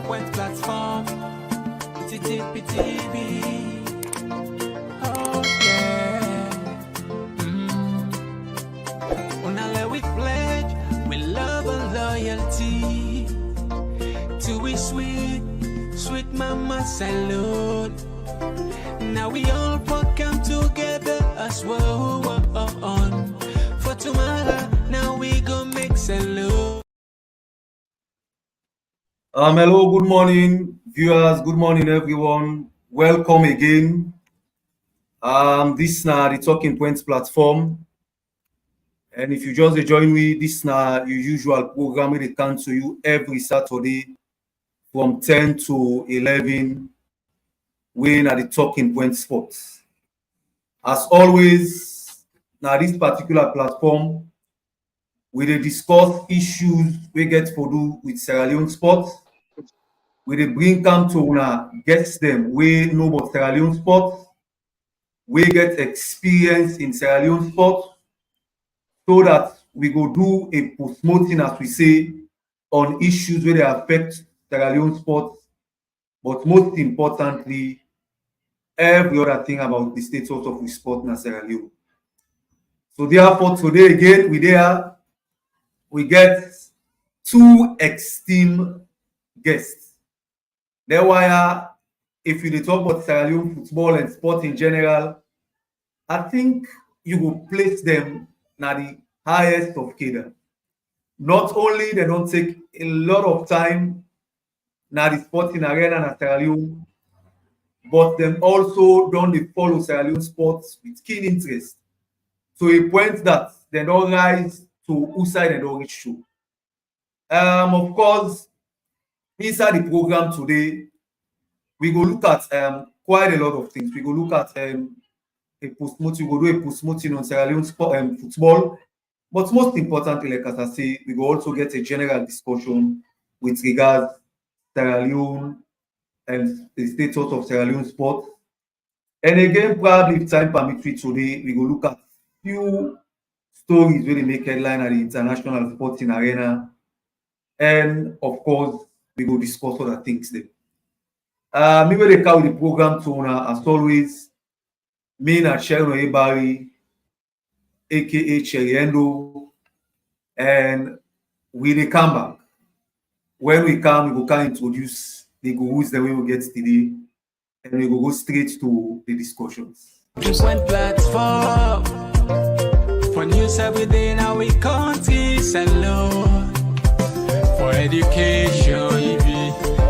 point platform. TTPTV. Oh yeah. Unale we pledge, we love and loyalty. To we sweet, sweet mama salute. Now we all come together as well. For tomorrow, now we go make salute. Hello, good morning, viewers. Good morning, everyone. Welcome again. This is the Talking Points platform, and if you just join me, this is your usual program. It comes to you every Saturday from 10 to 11. We're at the Talking Points Sports. As always, now this particular platform, we dey discuss issues we get for do with Sierra Leone sports. We dey bring come to una guests them we know about Sierra Leone sports, we get experience in Sierra Leone sports, so that we go do a postmortem, as we say, on issues where they affect Sierra Leone sports, but most importantly, every other thing about the status of the sport in Sierra Leone. So therefore, today again, we get two esteemed guests. That's why if you dey talk about Sierra Leone football and sport in general, I think you will place them at the highest of cadre. Not only they don't take a lot of time na the sporting arena na Sierra Leone, but them also don't dey follow Sierra Leone sports with keen interest. To a point that they don't rise to whose side they don't reach to. Of course, inside the program today, we go look at quite a lot of things. We go look at a postmortem, we go do a postmortem on Sierra Leone sport, football. But most importantly, like as I say, we go also get a general discussion with regards Sierra Leone and the status of Sierra Leone sport. And again, probably if time permits today, we go look at few stories where they make headline at the international sporting arena. And of course, we go discuss other things there. Me wey dey carry the program to una as always, me na Sharon Ebari, aka Cheriendo, and we dey come back. When we come, we go can introduce the gurus that we will get today, and we go straight to the discussions. One platform for news every day. Now we country salute for education,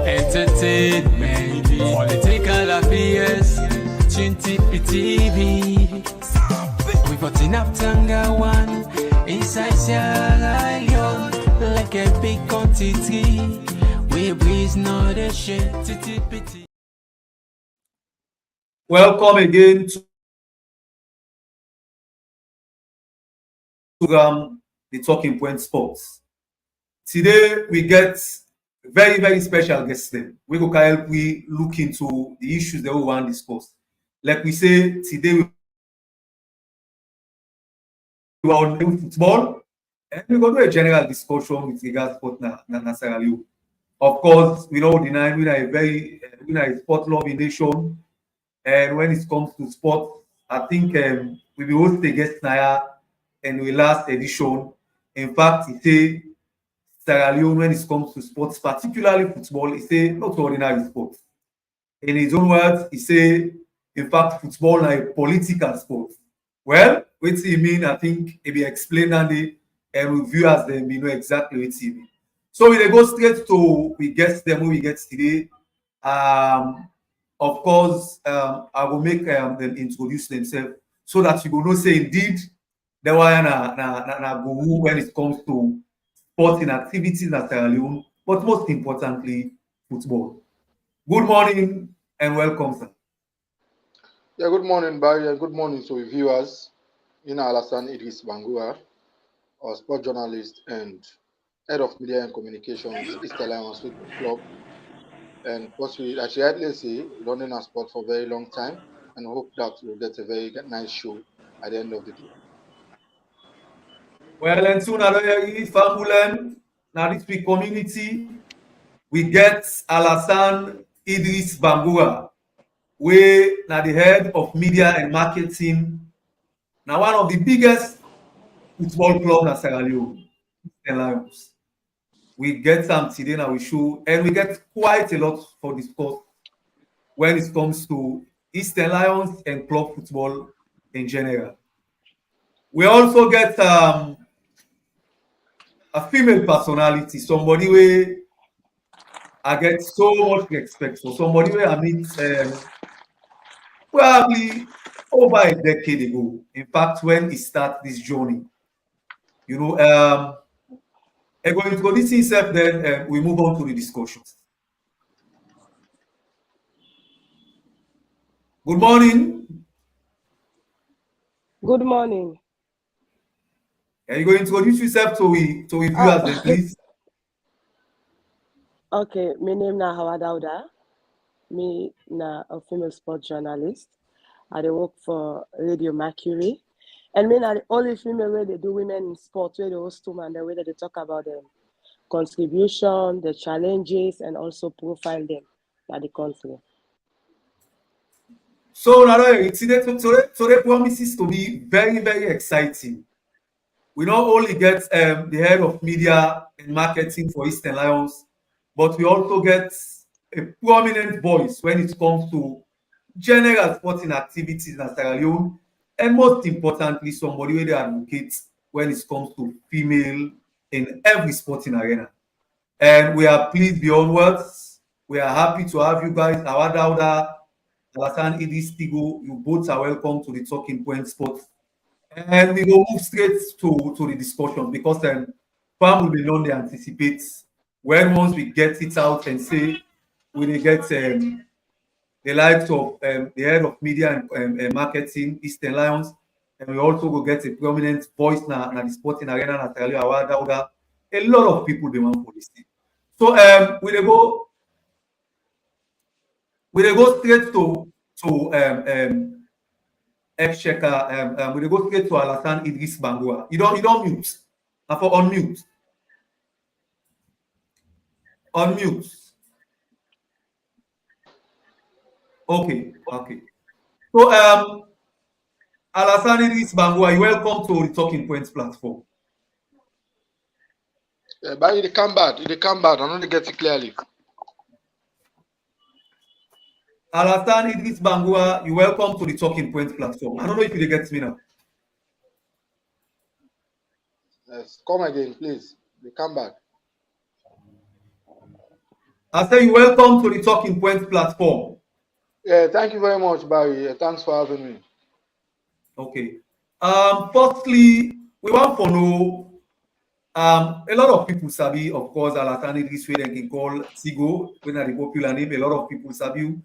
entertainment, political affairs, TTPTV. We got enough Tanga one inside Sierra Leone, like a big country. We breeze not the shit. TTPT. Welcome again to the program, the Talking Point Sports. Today we get very, very special guests there. We go help we look into the issues that we want to discuss. Like we say, today we are on football, and we're going to do a general discussion with regards to sport na Sierra Leone. Of course, we don't deny we are a sport loving nation, and when it comes to sport, I think we will host a guest Naya and the last edition. In fact, he say Sierra Leone, when it comes to sports, particularly football, he say not ordinary sport. In his own words, he say, in fact, football is a political sport. Well, what he mean, I think he be explained and reviewers then we know exactly what he mean. So we go straight to we get them who we get today. Of course, I will make them introduce themselves so that you will know say indeed they were na guru when it comes to sporting activities in Sierra Leone, but most importantly, football. Good morning and welcome, sir. Yeah, good morning, Barry, and good morning to viewers. Ina Alassane Idris Bangura, our sport journalist and head of media and communications, East Alliance Football Club. And what we actually rightly say, running our sport for a very long time, and hope that we'll get a very nice show at the end of the day. Well, and soon another Famulen, now this big community. we get Alassane Idris Bangura, wey na the head of media and marketing, na one of the biggest football club na Sierra Leone, Eastern Lions. We get am today na we show, and we get quite a lot for discuss when it comes to Eastern Lions and club football in general. We also get a female personality, somebody wey I get so much respect for, somebody wey I meet probably over a decade ago. In fact, when he start this journey, you know, I'm going to introduce himself, then we move on to the discussions. Good morning. Good morning. Are you going to introduce yourself to we viewers then, please? Okay, my name na Hawa Dauda. Me na a female sports journalist. I dey work for Radio Mercury. And me na the only female where they do women in sport, where they host women, the way that they talk about them contribution, the challenges, and also profile them by the country. So now today promises to be very, very exciting. We not only get the head of media and marketing for Eastern Lions, but we also get a prominent voice when it comes to general sporting activities in Sierra Leone, and most importantly, somebody where they advocate when it comes to female in every sporting arena. And we are pleased beyond words. We are happy to have you guys. Awa Dauda, Alassane Idris Tigo, you both are welcome to the Talking Point Sports. And we will move straight to the discussion because Pam will be known they anticipate when once we get it out and say we will get the likes of the head of media and marketing, Eastern Lions, and we also go get a prominent voice na the sporting arena na Sierra Leone, Dauda. A lot of people they want for this thing. So we dey go straight to Exchequer, we dey go straight to Alassane Idris Bangura. You don't mute. Na for unmute. Unmute. Okay. So Alassane Idris Bangura, you welcome to the Talking Points platform. Yeah, but they come back. I don't get it clearly. Alassane Idris Bangura, you welcome to the Talking Points platform. I don't know if you get me now. Yes, come again, please. They come back. I say you welcome to the Talking Points platform. Yeah, thank you very much, Barry. Thanks for having me. Okay. Firstly, we want to know a lot of people sabi, of course, Alassane Idris wey dem can call Tigo, when na the popular name. A lot of people sabi you.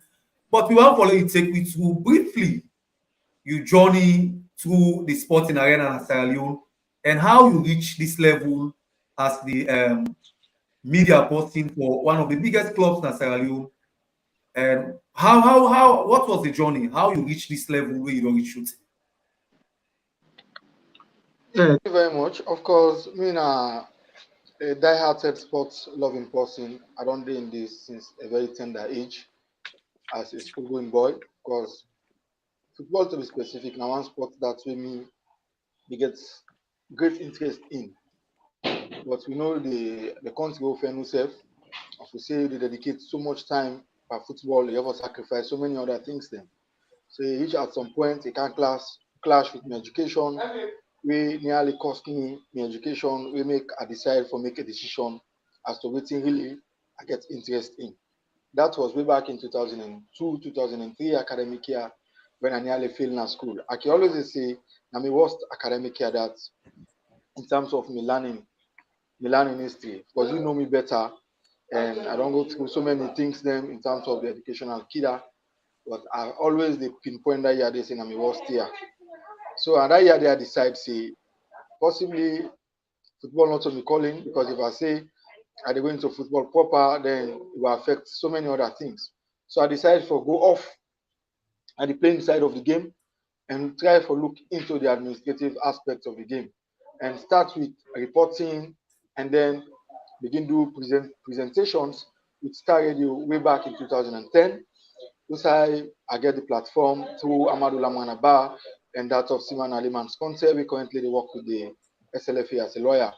But we want to follow you, take me through briefly your journey through the sporting arena in Sierra Leone and how you reach this level as the media person for one of the biggest clubs in Sierra Leone. And what was the journey? How you reach this level where you don't reach shooting? Thank you very much. Of course, me na a die-hearted sports loving person. I don't do in this since a very tender age as a school-going boy. Because football, to be specific, now one sport that me get great interest in. But we know the country of self, as we say, they dedicate so much time for football, they ever sacrifice so many other things then. So you reach at some point, you can clash with my education. We nearly cost me my education. We make a decision as to what really I get interest in. That was way back in 2002, 2003 academic year when I nearly failed in school. I can always say, I'm my worst academic year that in terms of me learning history, because you know me better and I don't go through so many things then in terms of the educational kidder, but I always the pinpoint that year they say I'm my worst year. So and that year they decide say possibly football not only calling, because if I say I go into football proper, then it will affect so many other things. So I decided for go off at the playing side of the game and try for look into the administrative aspects of the game and start with reporting and then begin do presentations with Star Radio way back in 2010. I get the platform through Amadou Lamanaba and that of Siman Aliman Sconte. We currently work with the SLFA as a lawyer.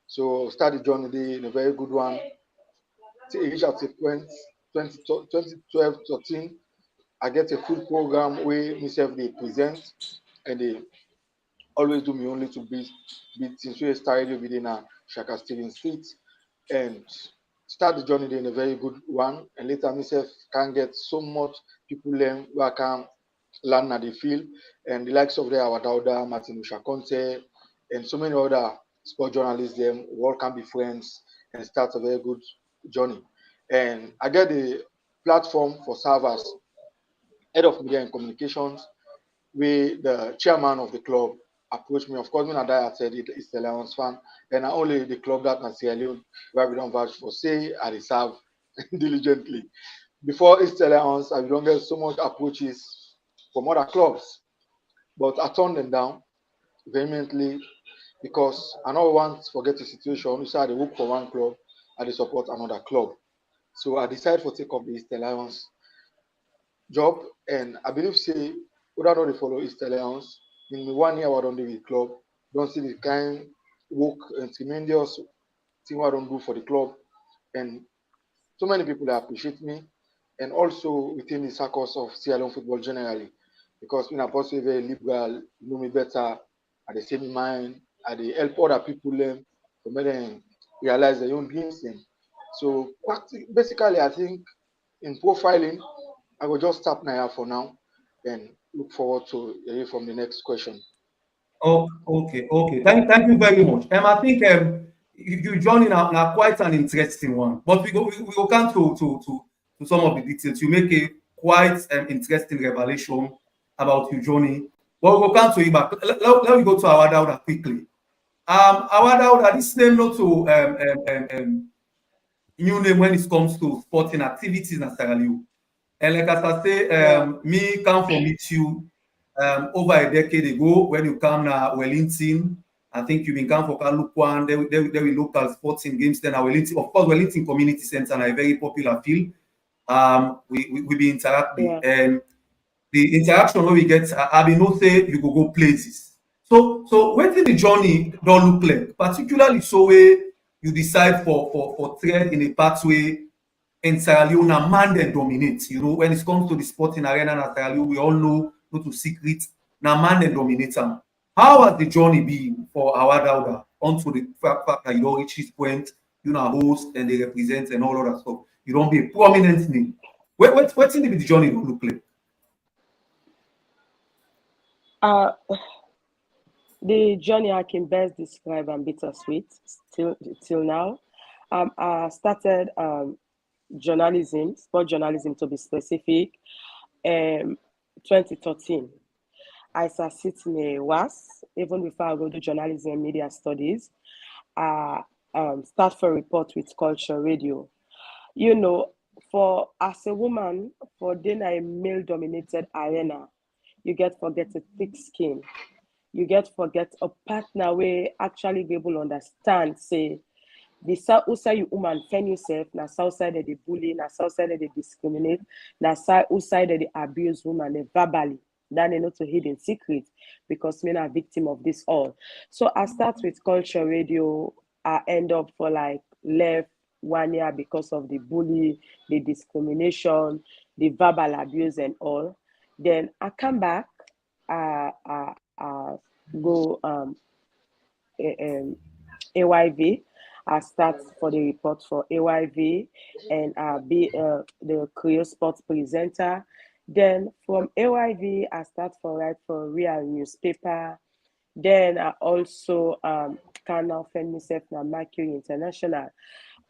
So started journey day in a very good one. Till it reached at the point 2012, 13, I get a full program where myself they present and they always do me only to beat since we started within a Shaka Stevens Street and start the journey in a very good one. And later myself can get so much people learn where I can learn at the field and the likes of the Awadauda, Martin Ushakonte, and so many other sport journalists them all can be friends and start a very good journey. And I get the platform for servers, head of media and communications, where the chairman of the club approached me. Of course, when I said it's the Lions fan, and not only the club that I Sierra Leone, where we don't vouch for, say I serve diligently. Before East Lions, I don't get so much approaches from other clubs, but I turned them down vehemently because I don't want to forget the situation. So I work for one club, I support another club. So I decided to take up the East Lions job, and I believe say whether or not they follow East Lions in 1 year I don't do with club, don't see the kind work and tremendous thing I don't do for the club, and so many people that appreciate me, and also within the circles of Sierra Leone football generally, because when I possibly very liberal, you know me better, at the same mind, at the help other people learn to make them realize their own dreams. Then. So basically, I think in profiling, I will just stop now for now and look forward to hearing from the next question. Oh, okay. Thank you very much. I think you joining now quite an interesting one. But we go come to some of the details. You make a quite interesting revelation about your journey. But we go come to it back. Let me go to our Dauda quickly. Our Dauda, this name not to new name when it comes to sporting activities in Sierra Leone. And like as I say, me come from meet you over a decade ago when you come to Wellington. I think you've been come for Kalukwan, there we local sporting games. Then Wellington, of course, Wellington Community Center, a very popular field. We be interacting, and the interaction where we get, I be no say you go places. So where did the journey don't look like, particularly so where you decide for tread in a pathway in Sierra Leone, a man then dominates. You know, when it comes to the sporting arena in Sierra Leone, we all know, no to secret, now man then dominates. How has the journey been for our Dauda onto the fact that you don't reach this point, you know, host and they represent and all of that stuff? You don't be a prominent name. What's in the journey look like? The journey I can best describe and bittersweet till now. I started journalism, sport journalism to be specific, 2013. I sit in a WAS, even before I go to journalism and media studies. I start for report with Culture Radio. You know, for as a woman, for then a male-dominated arena, you get forget a thick skin. You get forget a partner where actually be able to understand, say, the south side you woman fan yourself, na south side they bully, na south side they discriminate, na south side they abuse woman, they verbally. Then they not to hidden secret because men are victim of this all. So I start with Culture Radio. I end up for like left 1 year because of the bully, the discrimination, the verbal abuse and all. Then I come back, go AYV. I start for the report for AYV and be the Creole Sports presenter. Then from AYV, I start for write for Real newspaper. Then I also can now find myself na Mercury International,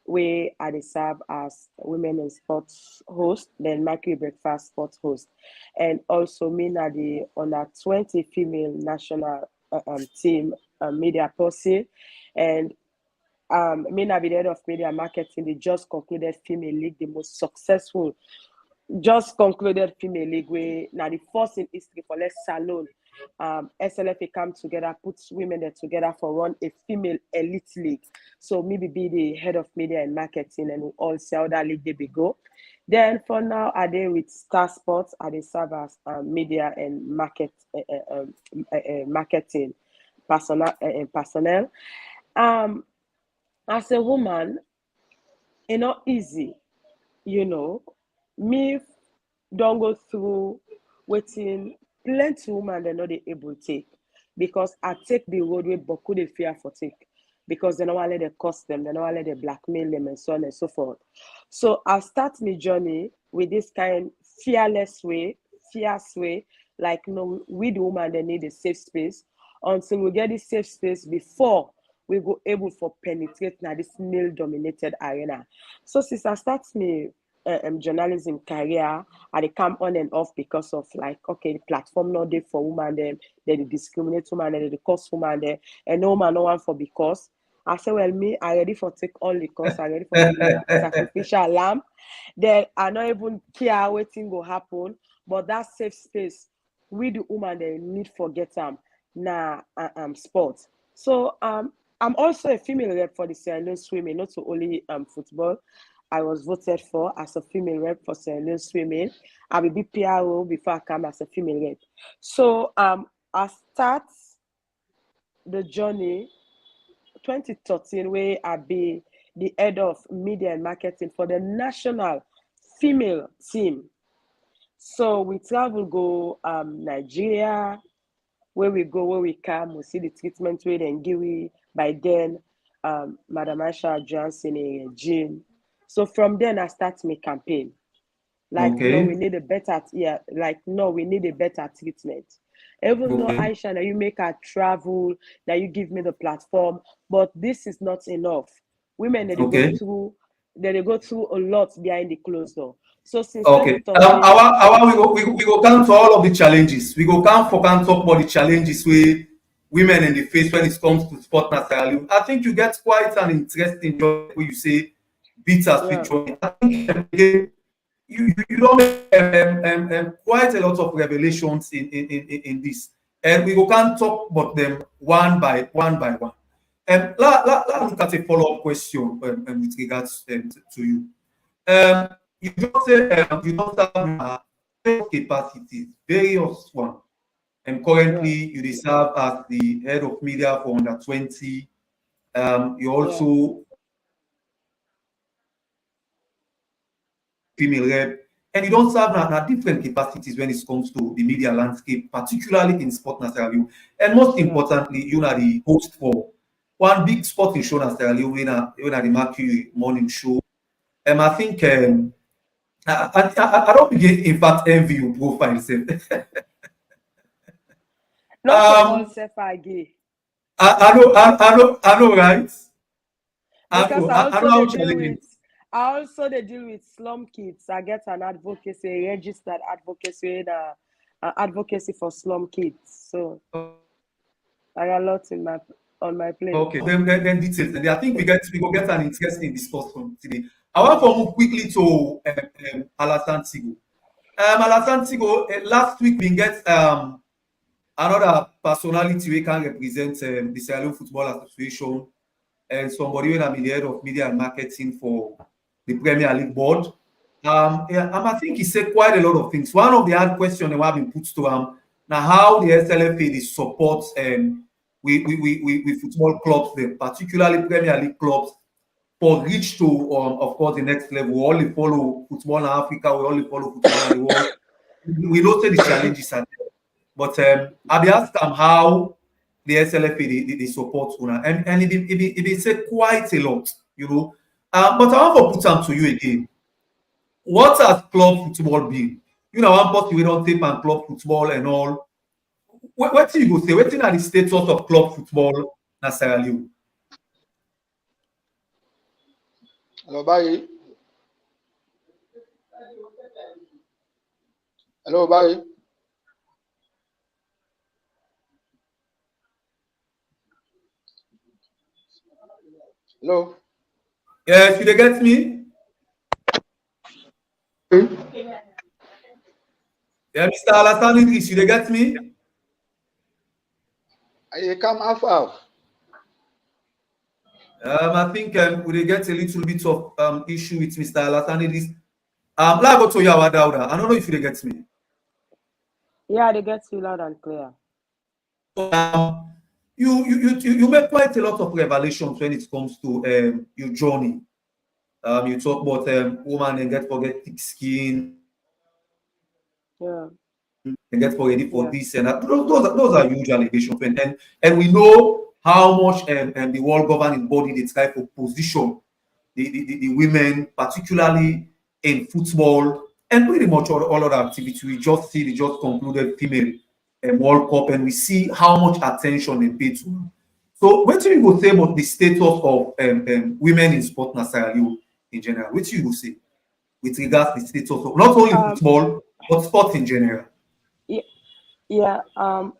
where I serve as women in sports host, then Mercury Breakfast sports host, and also me na the under 20 female national team media person, and me na be the head of media marketing. The just concluded female league, the most successful just concluded female league, where now the first in history for less salon SLFA come together, put women there together for run a female elite league. So maybe be the head of media and marketing, and we all see how that league they be go. Then for now, I dey with Star Sports. I dey serve as media and marketing personnel. As a woman, it's not easy, Me don't go through waiting plenty women they're not able to take, because I take the road with Boku they fear for take, because they don't want to let it cost them, they don't want to let it blackmail them, and so on and so forth. So I start my journey with this kind fierce way, like we the woman they need a safe space until we get this safe space before we go able for penetrate now this male dominated arena. So since I start me journalism career, I come on and off because of the platform not there for women, they discriminate women, they cost women there, and no man no one for because. I say, well, me, I ready for take all the costs, I ready for be sacrificial lamb. Then I not even care what thing will happen, but that safe space, we the woman they need forget sports. So I'm also a female rep for the Sierra Leone swimming, not only football. I was voted for as a female rep for Sierra Leone swimming. I will be PRO before I come as a female rep. So I start the journey 2013 where I be the head of media and marketing for the national female team. So we travel go Nigeria, where we go, where we come, we see the treatment rate and give we by then Madam Aisha Johnson in June. So from then I start my campaign. We need a better we need a better treatment. Even though Aisha, that you make her travel, that you give me the platform, but this is not enough. Women they go through a lot behind the closed door. So since 2013, we go count for all of the challenges. We go count talk about the challenges where women in the face when it comes to sport nationally. I think you get quite an interesting job where you say bittersweet journey. I think you don't quite a lot of revelations in this, and we go can't talk about them one by one. Let's look at a follow-up question with regards to you. You don't say you don't have capacities, various one, and currently you serve as the head of media for under 20. You also female rep, and you don't serve now different capacities when it comes to the media landscape, particularly in sport in Sierra Leone. And most importantly, you are the host for one big sporting show in Sierra Leone, when the Mercury morning show. I think I don't begin, in fact, envy you profile yourself. Not all self are gay. I know, right? I also deal with slum kids. I get an advocacy, registered advocacy, advocacy for slum kids. So I got a lot on my plate. Okay, then details. And I think we will get an interesting discussion today. I want to move quickly to Alassane Sigo. Alassane Sigo, last week we get another personality we can represent the Sierra Leone Football Association, and somebody who is the head of media and marketing for the Premier League board. I think he said quite a lot of things. One of the hard questions that have been put to him now, how the SLFA supports with football clubs, particularly Premier League clubs, for reach to of course the next level. We only follow football in Africa, we only follow football in the world. We know the challenges are there. But I be asked how the SLFA they support Una, and it said quite a lot, But I want to put them to you again. What has club football been? One part we don't take and club football and all. What do you go say? What are the status of club football in Sierra Leone? Hello, bye. Hello, bye. Hello. Yes, you get me? Yeah, Mr. Alassane Idris, you get me? I come half. I think we get a little bit of issue with Mr. Alatani. This let's go to Yawa Dauda. I don't know if you get me. Yeah, they get you loud and clear. You make quite a lot of revelations when it comes to your journey. You talk about woman and get forget thick skin, Yeah. and get ready for Yeah. this and that. Those are huge allegations, and we know how much the world governing body they try for position the women, particularly in football and pretty much all other activity. We just see the just concluded female World Cup, and we see how much attention they pay to them. So, what do you go say about the status of women in sport, Sierra Leone in general? What do you go say with regards to the status of not only Um. football but sport in general? Yeah. Yeah.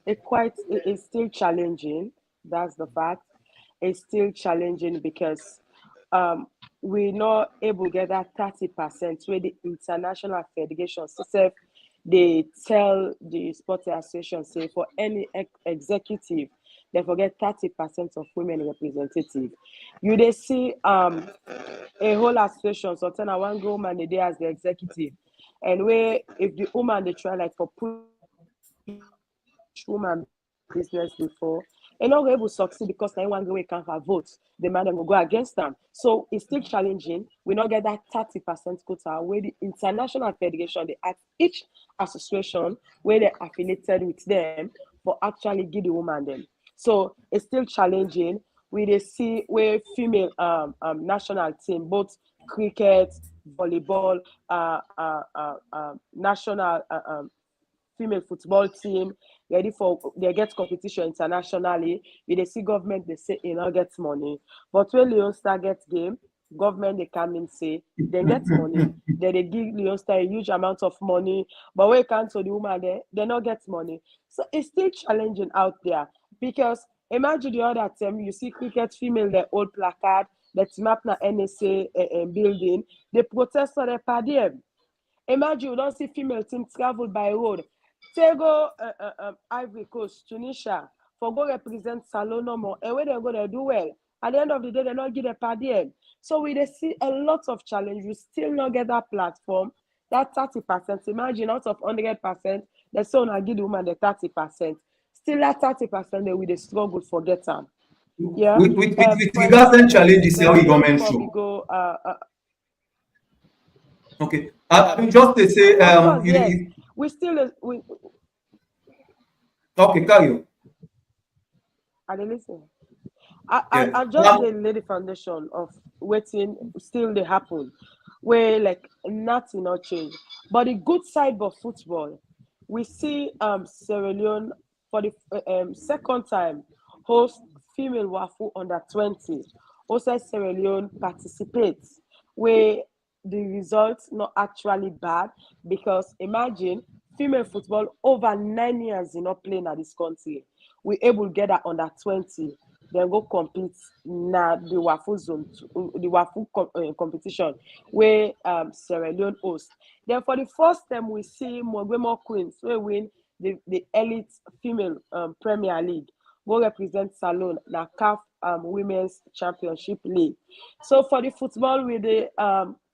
It's still challenging. That's the fact. It's still challenging because um we're not able to get that 30% where the international federation itself they tell the sports association say for any executive they forget 30% of women representative. You they see a whole association so tell one woman the day as the executive and where if the woman they try like for push woman business before and not able to succeed because now one way can't have votes the man will go against them, so it's still challenging. We not get that 30% quota where the international federation they ask each association where they're affiliated with them for actually give the woman them, so it's still challenging. We they see where female national team both cricket, volleyball, national female football team ready for they get competition internationally. You they see government they say you know get money. But when Leon Star get game, government they come and say they get money. Then they give Leon Star a huge amount of money. But when it comes to the woman they not get money. So it's still challenging out there because imagine the other time you see cricket female their old placard that map na NSA building, they protest for their per diem. Imagine you don't see female team travel by road. Say go Ivory Coast, Tunisia, for go represent Salon no more. And when they go, they do well. At the end of the day, they not get a per diem. So we they see a lot of challenge. We still not get that platform. That 30%. Imagine out of 100%, the son I give the woman the 30%. Still that 30% they will struggle for get them. Yeah. With For regards to example, challenges, how you don't before we mention. go Okay, yeah. I mean just to say Of course, yes. We still we okay, carry on. I dey listen. I Yeah. just the lay the foundation of waiting still they happen where like nothing not change. But the good side of football, we see Sierra Leone for the second time host female wafu under 20. Also Sierra Leone participates where the results not actually bad because imagine female football over 9 years in not playing at this country. We able to get that under 20, then go compete na the Wafu zone, the Wafu competition where Sierra Leone host. Then for the first time we see Mogwemo Queens where win the elite female Premier League, go represent Salon na CAF Women's Championship League. So for the football with the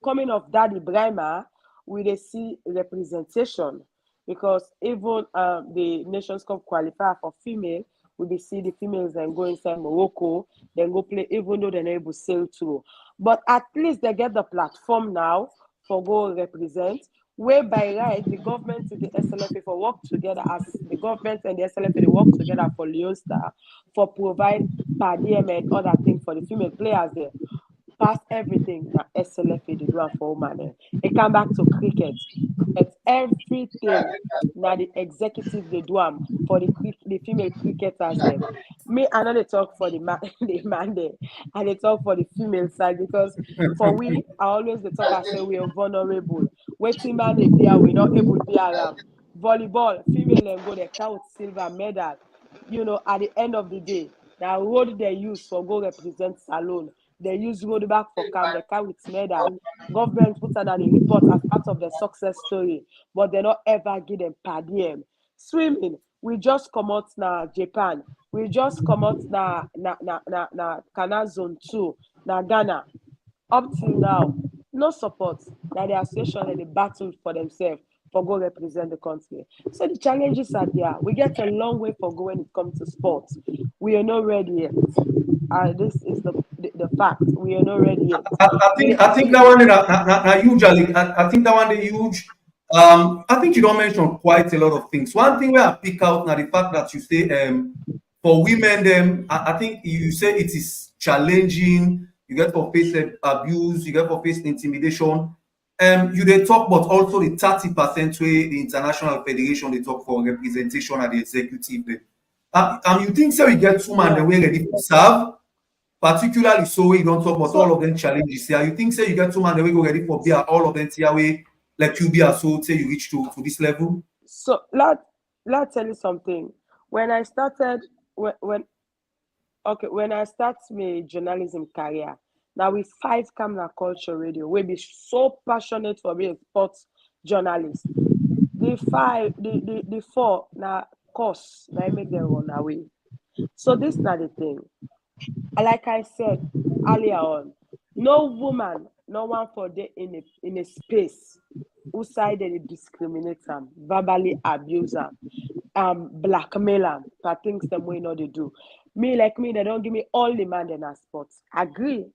coming of Daddy Brahma, we they see representation because even the Nations Cup qualifier for female, we be see the females then go inside Morocco, then go play even though they're not able to sail through. But at least they get the platform now for go represent. Whereby right, the government and the SLFA for work together as the government and the SLFA they work together for Leon Star for provide per diem and other things for the female players there. Past everything na SLFA they do am for woman. It come back to cricket. Cricket everything na the executive they do am for the female cricketers them. Me I know they talk for the man the man there and they talk for the female side because for we I always the talk I say we are vulnerable. Waiting man they there we not able to be around. Volleyball female and go they count silver medal. You know at the end of the day now road they use for go represent Salon. They use road back for camp, they carry with medal. Government put on the report as part of the success story, but they not ever give them per diem. Swimming, we just come out na Japan, we just come out na Kana Zone 2, na Ghana. Up till now, no support. Now the association and the battle for themselves for go represent the country. So the challenges are there. We get a long way for go when it comes to sports. We are not ready yet. This is the fact. We are not ready yet. I think that one is huge. I think that one is huge. I think you don't mention quite a lot of things. One thing where I pick out now the fact that you say for women them, I think you say it is challenging. You get for face abuse, you get for face intimidation. You they talk, but also the 30% way the international federation they talk for representation at the executive. You think so? We get two man the way ready to serve. Particularly so we don't talk about all of them challenges here. You think say you get two man the way go ready for beer, all of them here way like you be so say you reach to this level? So let's tell you something. When I started when I start my journalism career, now with 5 camera culture radio, we be so passionate for being a sports journalist. The 4 now course now I make them run away. So this not the thing. Like I said earlier on, no woman, no one for day in a space who side they discriminate them, verbally abuse them, blackmail them for things them way not they do. Me, they don't give me all the man in our sports. Agree.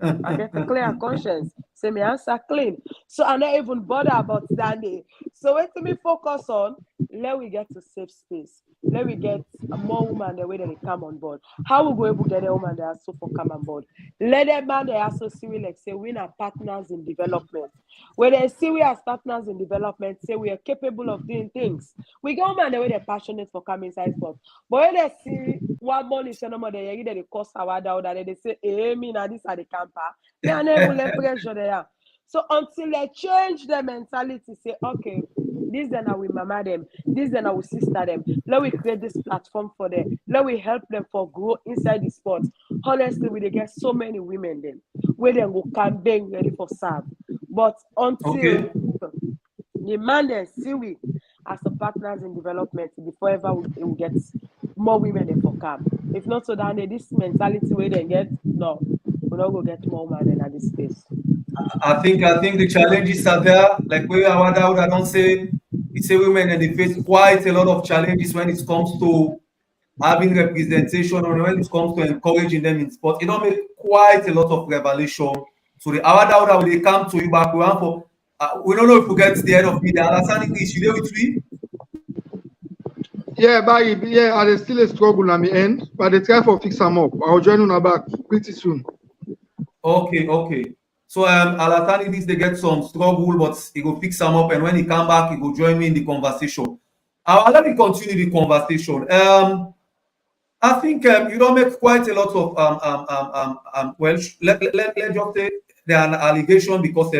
I get a clear conscience. Say my answer clean. So I'm not even bother about standing. So what me focus on, let we get to safe space. Let we get more women the way that they come on board. How we go able to get a woman that also for come on board? Let them man they also see we like say we are partners in development. When they see we as partners in development, say we are capable of doing things. We go man the way they're passionate for coming inside sports. But when they see one money is no more they cost our down that they say, hey, me now this are the camper. They are never let pressure there. So until they change their mentality, say, okay, this then I will mama them, this then I will sister them. Let we create this platform for them. Let we help them for grow inside the sports. Honestly, we get so many women then where they go campaign ready for serve. But until the man then see we as the partners in development before ever we will get more women than for camp. If not so that this mentality where they get, no, we're not gonna get more women at this space. I think the challenges are there. Like where I don't say it's a women and they face quite a lot of challenges when it comes to having representation or when it comes to encouraging them in sport. It don't make quite a lot of revelation. So the Awada when they come to you back, we don't know if we get the end of me. The understanding is you there with me. Yeah, but yeah, there's still a struggle at the end, but they try for fix them up. I'll join you back pretty soon. Okay. So Alatani needs to get some struggle, but he will fix them up, and when he come back, he will join me in the conversation. Let me continue the conversation. I think you don't make quite a lot of well, let just say there are an allegation because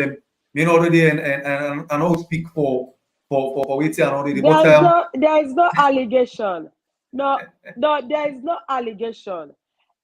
already and I don't speak for waiting and already. There is no allegation. No, there is no allegation.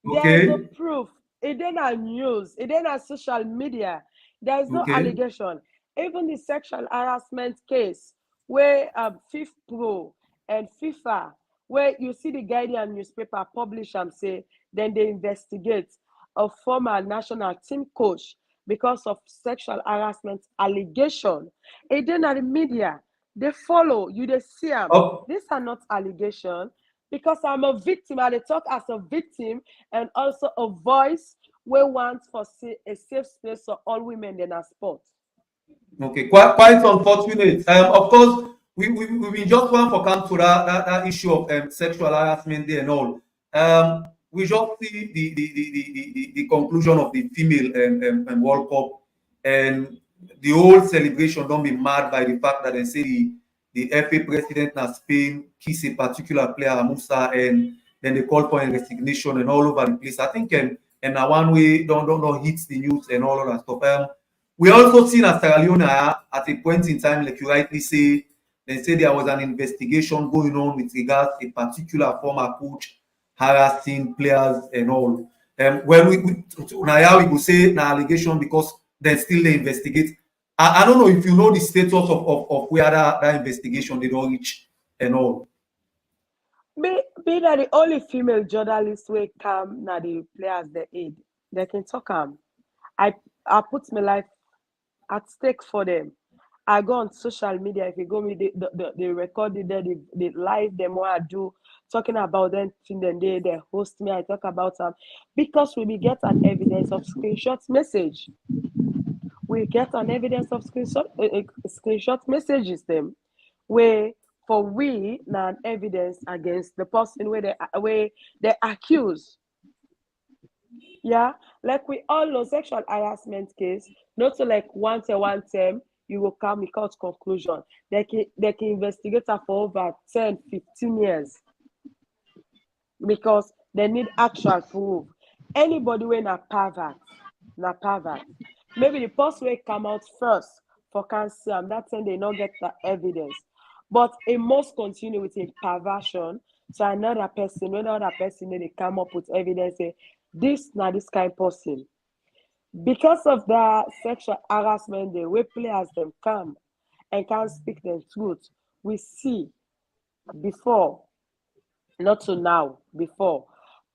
There is no proof. It didn't have news. It didn't have social media. There is no allegation. Even the sexual harassment case where FIFA Pro and FIFA, where you see the Guardian newspaper publish and say, then they investigate a former national team coach because of sexual harassment allegation. It didn't have the media. They follow you. They see them. These are not allegations. Because I'm a victim, I talk as a victim and also a voice we want for a safe space for all women in our sport. Okay, quite unfortunate. Of course, we just want for come to that issue of sexual harassment there and all. We just see the conclusion of the female World Cup and the whole celebration don't be marred by the fact that they say the FA president in Spain kiss a particular player, Musa, and then they call for a resignation and all over the place. I think and one way don't hit the news and all of that stuff. We also seen as Sierra Leone at a point in time, like you rightly say, they say there was an investigation going on with regards to a particular former coach harassing players and all. When we now we go say an allegation because then still they investigate. I don't know if you know the status of where that investigation they don't reach and all. Be that the only female journalist will come now the players they aid. They can talk I put my life at stake for them. I go on social media. If you go me, they record it there, they live them what I do, talking about them. Then they host me. I talk about them because we get an evidence of screenshot message. We get an evidence of screenshot messages them where for we now an evidence against the person where they accuse. Yeah, like we all know sexual harassment case, not so like one term, you will come without conclusion. They can investigate her for over 10, 15 years because they need actual proof. Anybody when a pervert, maybe the person will come out first for cancer and that time they not get the evidence. But it must continue with a perversion. So another person, when another person they come up with evidence, say, this now this kind of person. Because of the sexual harassment, the way players them come and can't speak the truth, we see before, not to now, before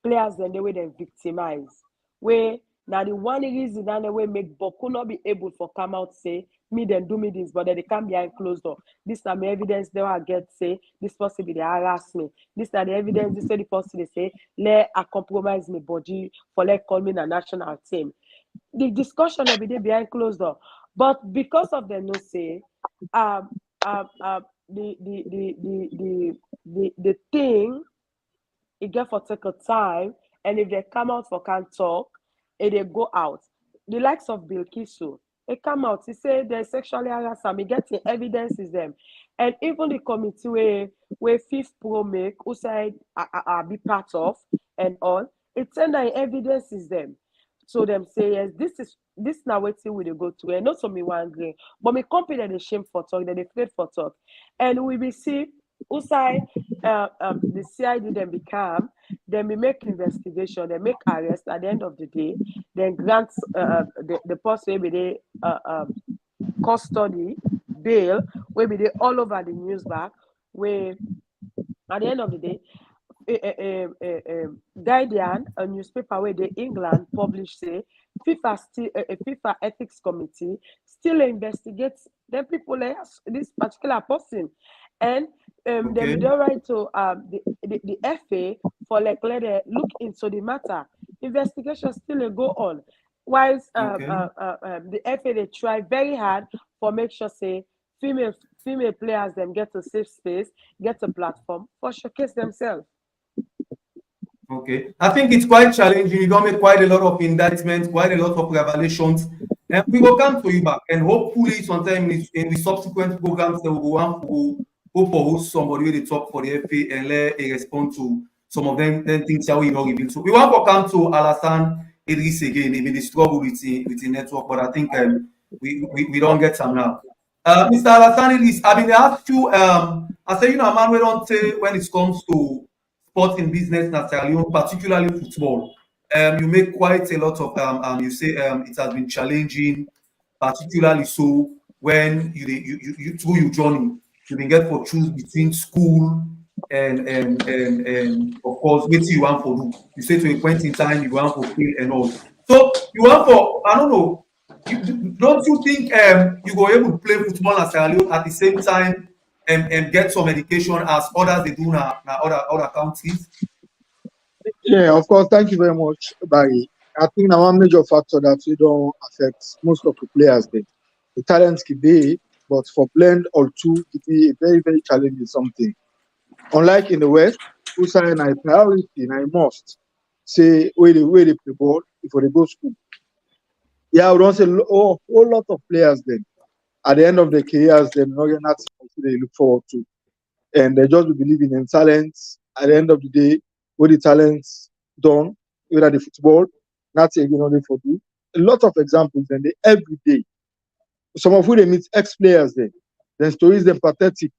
players then the way they victimize. Where now the one reason that the way make Boku not be able for come out say me then do me this, but then they come behind closed door. This are my evidence they will get say this person be the harass me. This are the evidence this the person they say let I compromise my body for let call me a national team. The discussion every day behind closed door. But because of the no say, the thing it get for take a time, and if they come out for can talk, and they go out. The likes of Bill Kisu, they come out, he say they're sexually harassed, and we get the evidence is them. And even the committee where Fifth Pro make, who said I be part of and all, it send that evidence is them. So them say yes, this now waiting we they go to, and not so me one green, but me company they shame for talk, they afraid for talk, and we will see Usai, the CID then become, then we make investigation, they make arrest at the end of the day, then grant the person maybe they custody, bail, maybe they all over the news back, where at the end of the day, Guardian, a newspaper where the England published say FIFA still a FIFA ethics committee still investigates the people like this particular person, and then we don't write to the FA for like let them look into the matter. Investigation still go on. Whilst the FA they try very hard for make sure say female players them get a safe space, get a platform for showcase themselves. Okay, I think it's quite challenging. You got me quite a lot of indictments, quite a lot of revelations, and we will come to you back. And hopefully, sometime in the subsequent programs, they will go for host somebody with the talk for the FA and let a respond to some of them things that we not reveal. So we want to come to Alassane Idris again, even the struggle with the network, but I think we don't get some now. Mr. Alassane Idris, I mean, I asked you, I say, you know, man, we don't say when it comes to sport in business in Sierra Leone, particularly football. You make quite a lot of you say it has been challenging, particularly so when you through your journey, you can get for choose between school and of course what you want for do. You say to a point in time you want for play and all. So you want for I don't know. Don't you think you were able to play football in Sierra Leone at the same time and get some education as others they do now other countries? Yeah, of course. Thank you very much, Barry. I think now one major factor that we don't affect most of the players there. The talents can be, but for blend or two, it be a very, very challenging something. Unlike in the West, who sign a priority and I must say where they play ball before they go school. Yeah, we don't say whole lot of players then. At the end of their careers, they're not they look forward to. And they just be believing in talents. At the end of the day, what the talents done, whether the football, not again only for do. A lot of examples, and they every day. Some of who they meet ex-players there. Then stories them pathetic.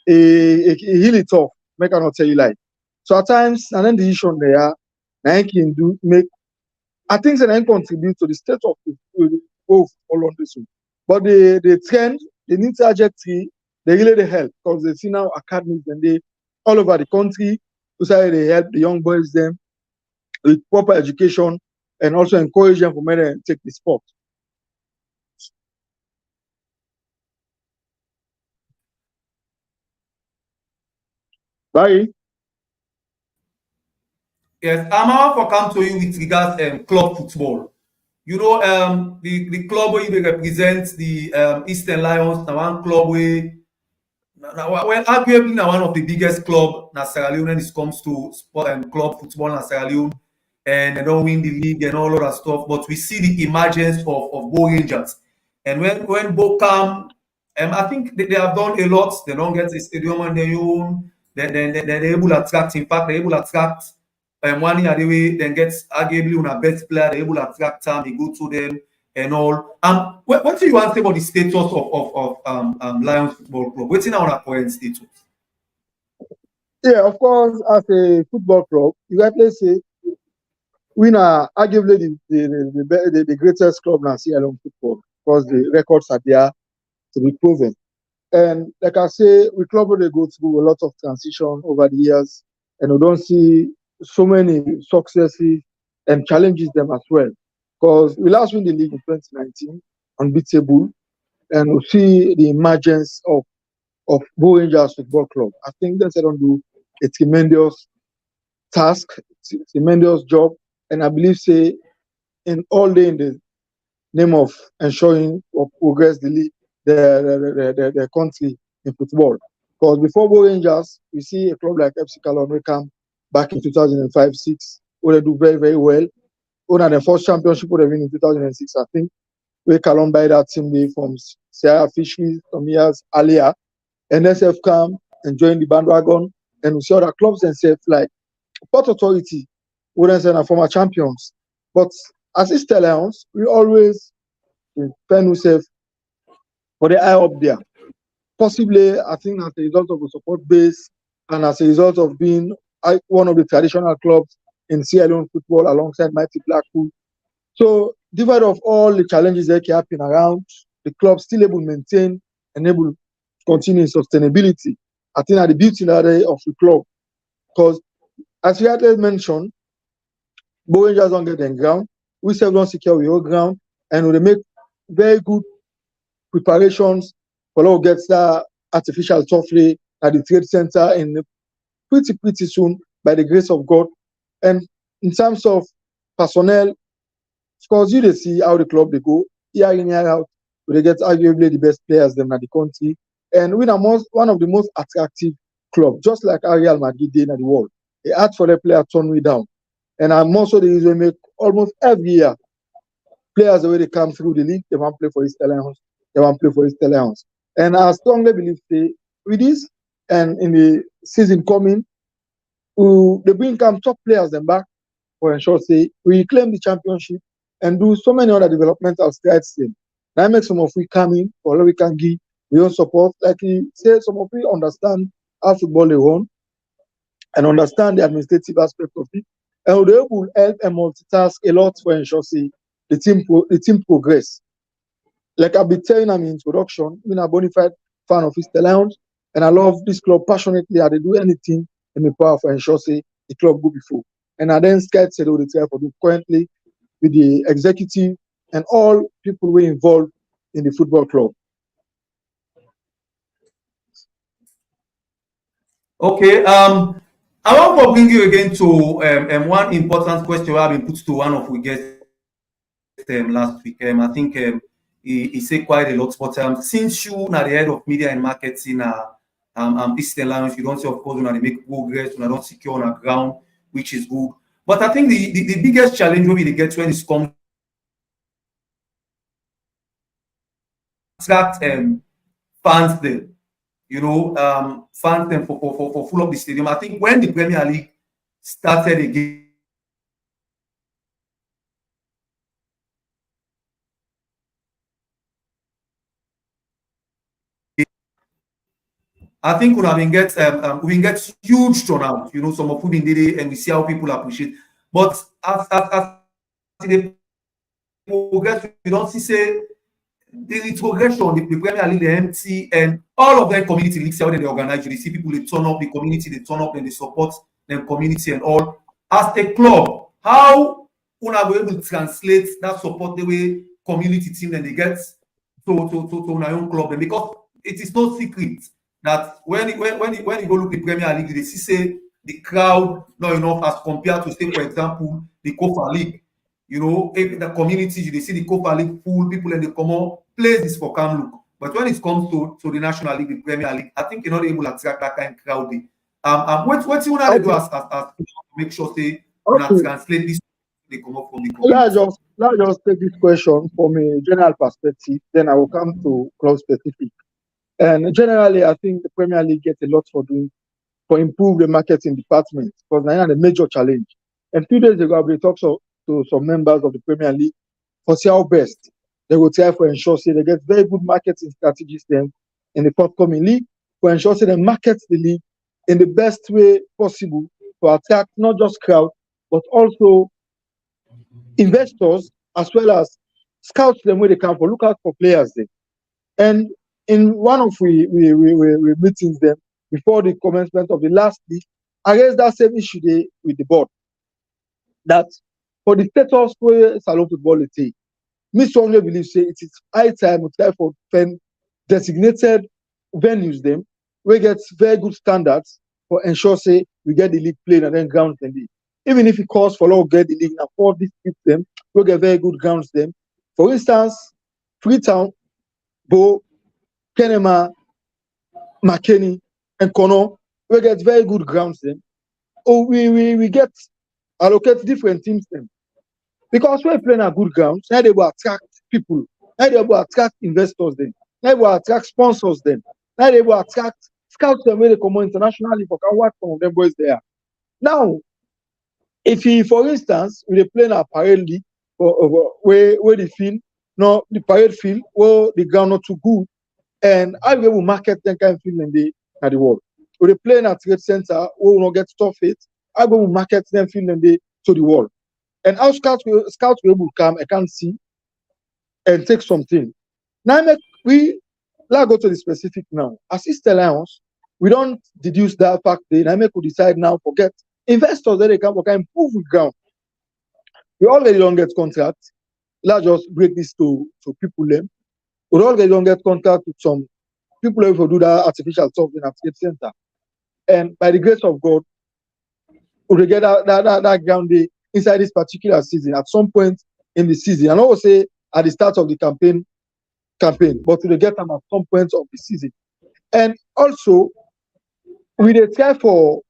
Really tough. Make I not tell you like. So at times, and then the issue there, I can do make. I think that I contribute to the state of both all on this one. But the trend, the new trajectory, they really help because they see now academies and they all over the country. So they help the young boys them with proper education and also encourage them for men to take the sport. Bye. Yes, I'm out for come to you with regards club football. You know, the club where they represent the Eastern Lions, now one club where well, arguably now one of the biggest club in Sierra Leone when it comes to sport and club football in Sierra Leone, and they don't win the league and all of that stuff. But we see the emergence of Bo Rangers, and when Bo come, I think they have done a lot. They don't get a stadium on their own. They're able to attract. In fact, they're able to attract. One year way, then gets arguably on a best player. They're able to attract time. They go to them and all. What do you want to say about the status of Lions Football Club? What's in our current status? Yeah, of course, as a football club, you have to say we are arguably the greatest club in Sierra Leone football because the records are there to be proven. And like I say, we club they go through a lot of transition over the years, and we don't see so many successes and challenges them as well. Because we last win the league in 2019, unbeatable, and we see the emergence of Bo Rangers Football Club. I think they don't do a tremendous task, tremendous job, and I believe say in all day in the name of ensuring or progress the league, the country in football. Because before Bo Rangers, we see a club like FC Calon come back in 2005-6, where they do very, very well. One of the first championship would have been in 2006, I think, where Calon buy that team from Sierra Fisheries some years earlier. NSF come and join the bandwagon, and we see other clubs themselves like Port Authority, wouldn't say former champions. But as East Lions, we always find ourselves for the eye up there. Possibly, I think as a result of the support base and as a result of being one of the traditional clubs in Sierra Leone football alongside Mighty Blackpool. So, despite of all the challenges that can happen around, the club still able to maintain and able to continue in sustainability. I think at the beauty of the club. Because as we had mentioned, Bo Rangers don't get them ground. We still don't secure your ground, and we make very good preparations for all get that artificial turf at the trade center in pretty soon by the grace of God. And in terms of personnel, because you see how the club they go year in year out, they get arguably the best players them at the country, and we are one of the most attractive club, just like Real Madrid did in the world. They ask for the player turn me down, and I'm also the reason make almost every year players the way they come through the league, they want to play for East Lions, they want to play for East Lions. And I strongly believe with this and in the season coming, they bring top players them back for ensure we reclaim the championship and do so many other developmental strides. That makes some of we come in for we can give we own support. Like he said, some of we understand how football they run and understand the administrative aspect of it. And they will help and multitask a lot for ensure the team progress. Like I've been telling them in introduction, I'm a bona fide fan of East Lions, and I love this club passionately. I do anything in the power for ensure the club go before. And I then scared said all the time for do currently with the executive and all people who are involved in the football club. Okay. I want to bring you again to one important question I've been put to one of we guests last week. I think he said quite a lot, but since you are the head of media and marketing Eastern Lions, you don't say, of course, you make progress, you don't secure on the ground, which is good. But I think the biggest challenge will be to get when it comes to attract fans there. Fans them for full of the stadium. I think when the Premier League started again, I think we get huge turnout. Some of them did it, and we see how people appreciate. But as they progress, we don't see the retrogression, the Premier League, the MT, and all of them community leagues how they organize. You see people they turn up, the community they turn up and they support them community and all. As a club, how una go able to translate that support the way community team and they get to my own club, and because it is no secret that when you go look the Premier League, they see say the crowd not enough as compared to say for example the Copa League. You know, if the community they see the Copa League full, people and they come on places for come look. But when it comes to the National League, the Premier League, I think you're not able to attract that kind of crowd. What you want to do as to make sure they translate this they come up from the community. Let's just take this question from a general perspective, then I will come to club specific. And generally, I think the Premier League gets a lot for doing for improve the marketing department because now a major challenge. And 2 days ago, we talked to some members of the Premier League for see how best they will try for ensure say they get very good marketing strategies then in the forthcoming league for ensure say they market the league in the best way possible to attract not just crowd but also investors as well as scouts them where they come for look out for players then. And in one of we meetings them before the commencement of the last league, I raised that same issue there with the board that for the status where Salon football is take, me strongly believe say it is high time we try for designated venues them we get very good standards for ensure say we get the league played and then grounds them. Even if it costs for law get the league and afford this them, we get very good grounds them. For instance, Freetown, Bo, Kenema, McKinney, and Kono, we get very good grounds them. Oh, we get allocate different teams them. Because we're playing at good grounds, now they will attract people, now they will attract investors then, now they will attract sponsors then, now they will attract scouts them where they come internationally for can work from them boys there. Now, if he, for instance, we play in a parade league where the field, no, the parade field, where the ground not too good, and I will market that kind of field in the world. We play in a trade center where we not get stuff it, I will market them field in to the world. And how scouts will able to come, I can see and take something. Now let's go to the specific now. As East Alliance, we don't deduce that fact then. I make we decide now forget investors that they can improve with ground. We already don't get contract. Let's just break this to people them. We already don't get contract with some people who do that artificial stuff in a trade center. And by the grace of God, we get that ground day inside this particular season at some point in the season. I don't say at the start of the campaign, but we get them at some point of the season. And also, we try for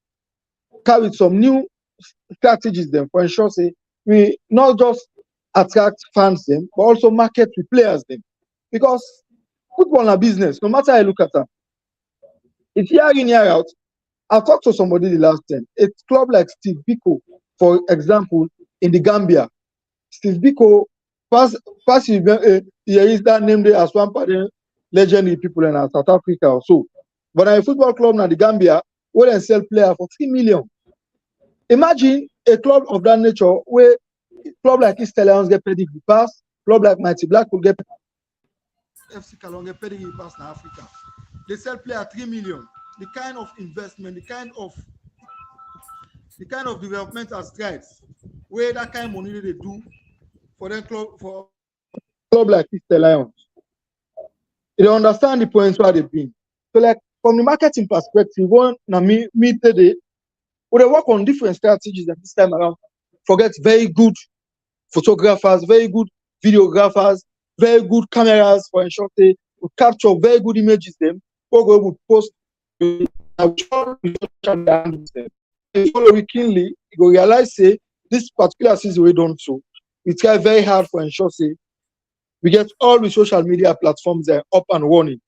carry some new strategies then for ensure say we not just attract fans them, but also market the players them. Because football is a business, no matter how you look at them. If year in, year out, I talked to somebody the last time. A club like Steve Biko, for example, in the Gambia. Steve Biko, first here is that name there as one of the legendary people in South Africa or so. But a football club in the Gambia, where they sell players for 3 million. Imagine a club of that nature where a club like East Lions get pedigree pass, club like Mighty Black will get FC Kalong get pedigree pass in Africa. They sell players 3 million. The kind of investment, the kind of developmental strides where that kind of money they do for their club for a club like East Lions. They understand the points where they've been. So like from the marketing perspective, one me today, we work on different strategies at this time around. Forget very good photographers, very good videographers, very good cameras for ensure they will capture very good images them. Or we will post we keenly you go realize say this particular season we don't so. We try very hard for ensure say we get all the social media platforms there up and running.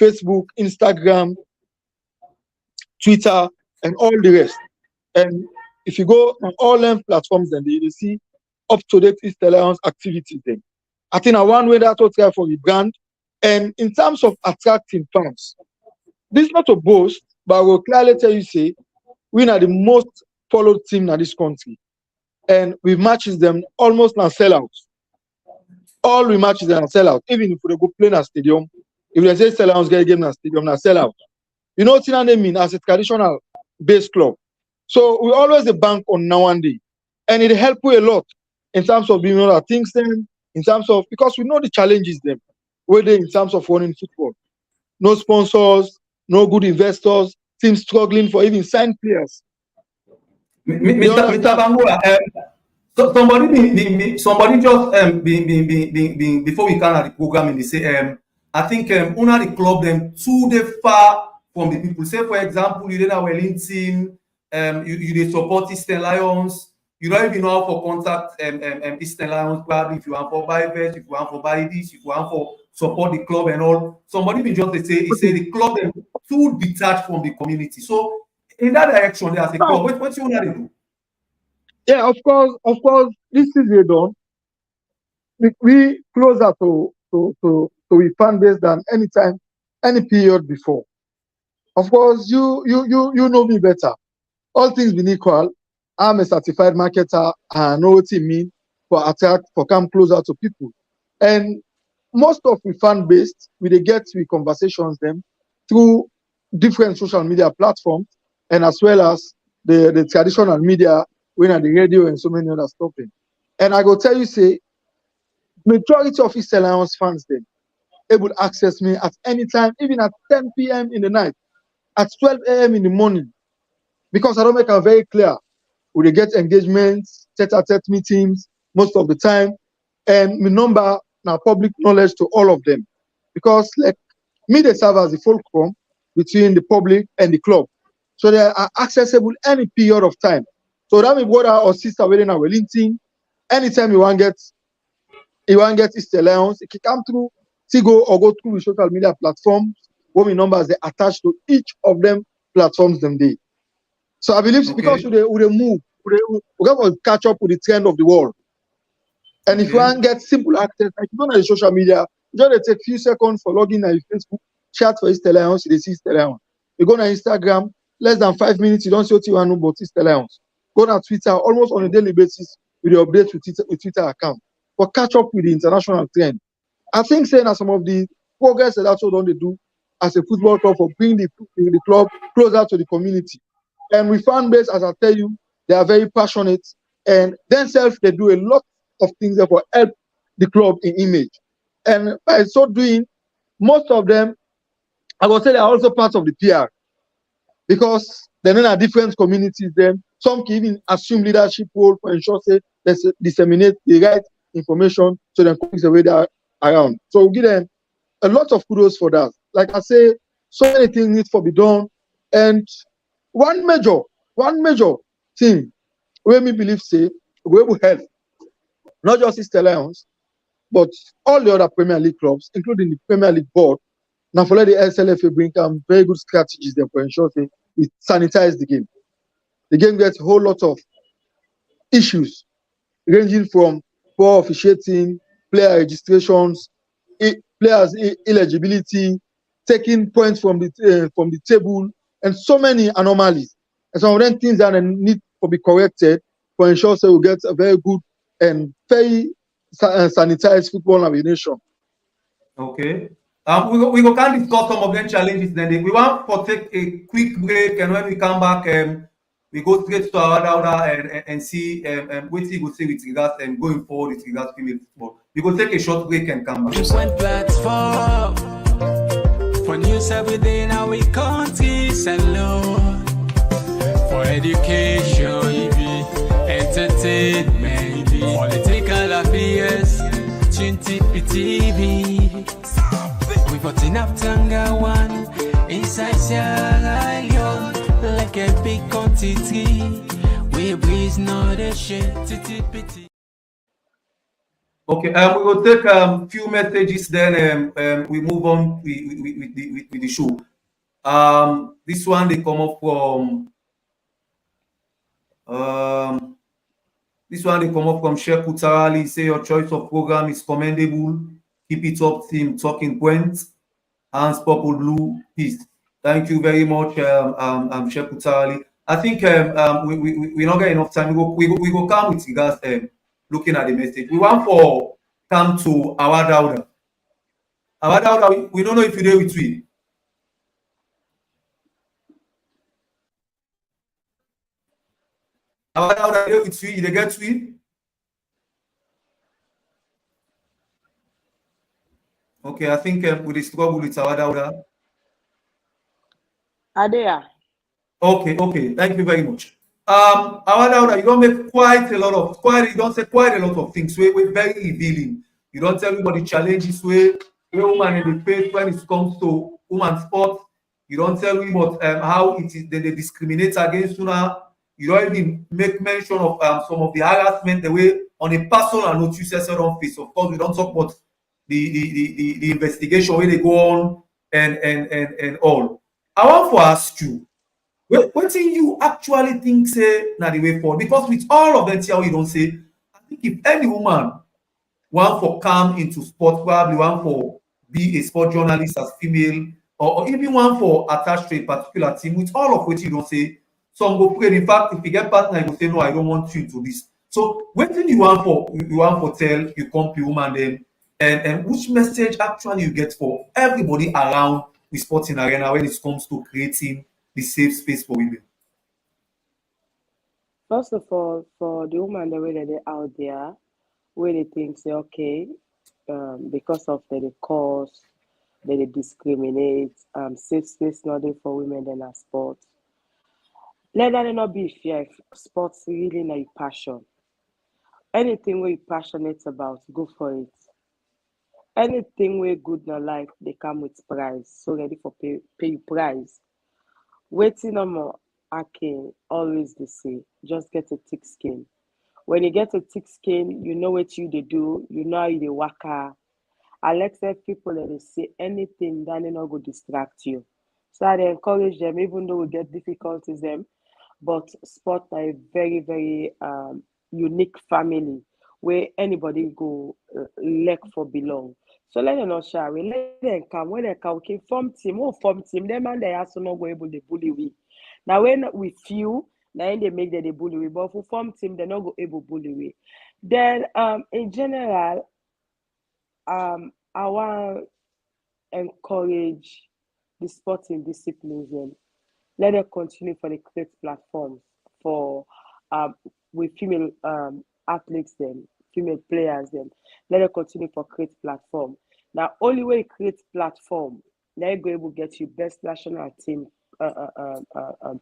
Facebook, Instagram, Twitter, and all the rest. And if you go on all them platforms, then you see up-to-date East Alliance activities then. I think one way that will try for the brand. And in terms of attracting fans, this is not a boast, but I will clearly tell you, say, we are the most followed team in this country. And we matches them almost now sellouts. all rematches are sell out. Even if they go play in a stadium, if they say sell out, get a game in a stadium, na sell out. You know what I mean as a traditional base club. So we always a bank on now and day. And it help you a lot in terms of being able to things then, in terms of because we know the challenges them, whether in terms of running football. No sponsors, no good investors, teams struggling for even signed players. Mr. Bangura, so somebody just before we can at the program, they say I think una the club them too they far from the people. Say for example, you did a Wellington, you they support Eastern Lions. You don't even know how for contact Eastern Lions probably if you want for buy vest, if you want for buy this, if you want for support the club and all. Somebody be just they say the club them too detached from the community. So in that direction, there's a club. What you want to do? Yeah, of course, this is a done. We closer to a fan base than any time, any period before. Of course, you know me better. All things being equal, I'm a certified marketer. I know what it means for attack, for come closer to people. And most of the fan base, we they get with conversations them through different social media platforms and as well as the traditional media, when at the radio and so many other stuff. And I go tell you, say, majority of East Alliance fans then able to access me at any time, even at 10 p.m. in the night, at 12 a.m. in the morning, because I don't make it very clear. We get engagements, tete-a-tete meetings most of the time, and my number now public knowledge to all of them, because like me, they serve as the fulcrum between the public and the club, so they are accessible any period of time. So that my brother or sister within a Wellington, anytime you want get East Alliance, it can come through Tigo or go through the social media platforms where my numbers they attached to each of them platforms them day. So I believe because we move, we got to catch up with the trend of the world. And if you want to get simple access, like you go on the social media, just take few seconds for logging on your Facebook, chat for East Alliance, you see East Alliance. You go on Instagram, less than 5 minutes, you don't see what you want to know about East Alliance. Go on Twitter, almost on a daily basis with the updates with Twitter account. For catch up with the international trend. I think saying that some of the progress that that's what they do as a football club for bringing the club closer to the community. And with fan base, as I tell you, they are very passionate and themselves they do a lot of things that will help the club in image. And by so doing, most of them, I would say they are also part of the PR because they're in a different communities. Then some can even assume leadership role for ensure say they disseminate the right information so they can the way they are around. So we give them a lot of kudos for that. Like I say, so many things need to be done. And one major thing where me believe say we will help not just East Alliance, but all the other Premier League clubs, including the Premier League board. Now for the SLFA bring very good strategies there for ensure say it sanitize the game. The game gets a whole lot of issues ranging from poor officiating, player registrations, players eligibility, taking points from the table, and so many anomalies. And some of them things that need to be corrected for ensure so we get a very good and very sanitized football navigation. Okay. We go can discuss some of them challenges. Then we want to take a quick break, and when we come back, we go straight to our order and see what we will say with regards and going forward with regards to female football. We go take a short break and come back. Different platform for news every day now we countries alone. For education, entertainment, political affairs, TV. We got enough Tanga one inside Sierra Leone, like a big quantity. We breeze not a shit. Okay, we will take a few messages, then we move on with the show. This one they come up from Sheikh Utarali. Say your choice of program is commendable. Keep it up, team. Talking points. Hands purple blue. Peace. Thank you very much, Sheikh Utarali. I think we not get enough time. We go come with regards looking at the message. We want for come to our Dauda. Our Dauda, we don't know if you're there with we. Our Dauda, there with we, they get we. Okay, I think with the struggle with our Dauda. Adea. Okay, thank you very much. Our Dauda, you don't make you don't say quite a lot of things. We're very revealing. You don't tell me about the challenges where woman in the face when it comes to woman sports. You don't tell me about how it is they discriminate against women. You don't even make mention of some of the harassment the way on a personal note you say on face. Of course, we don't talk about the investigation where they go on and all. I want to ask you, what do you actually think say na the way forward? Because with all of them, you don't say, I think if any woman want for come into sport, probably want for be a sport journalist as female, or even one for attached to a particular team, with all of which you don't say, some go pray. In fact, if you get partner, you go say, no, I don't want you to this. So what do you want for tell you come to woman then, and which message actually you get for everybody around the sporting arena when it comes to creating the safe space for women? First of all, for the woman the way that they're out there, where they think say okay, because of the cause, that they discriminate, safe space not there for women than a sport. Let that not be fear. Sports really not your passion. Anything where you're passionate about, go for it. Anything where good in life, they come with prize. So ready for pay you prize. Waiting on more, I can always the say, just get a thick skin. When you get a thick skin, you know what you they do, you know how you they work. I like say people that they say anything that they not go distract you. So I dey encourage them, even though we get difficulties them, but sport are a very, very unique family where anybody go like for belong. So let them not share. Let them come. When they come, okay, form team. Them man they also not go able to bully we. Now when we feel, now they make that they bully we, but for form team, they not go able bully we. Then in general, I want encourage the sporting disciplines them. Let them continue for the create platforms for um with female athletes them, female players them. Let them continue for create platform. Now only way you create platform, now you go able to get you best national team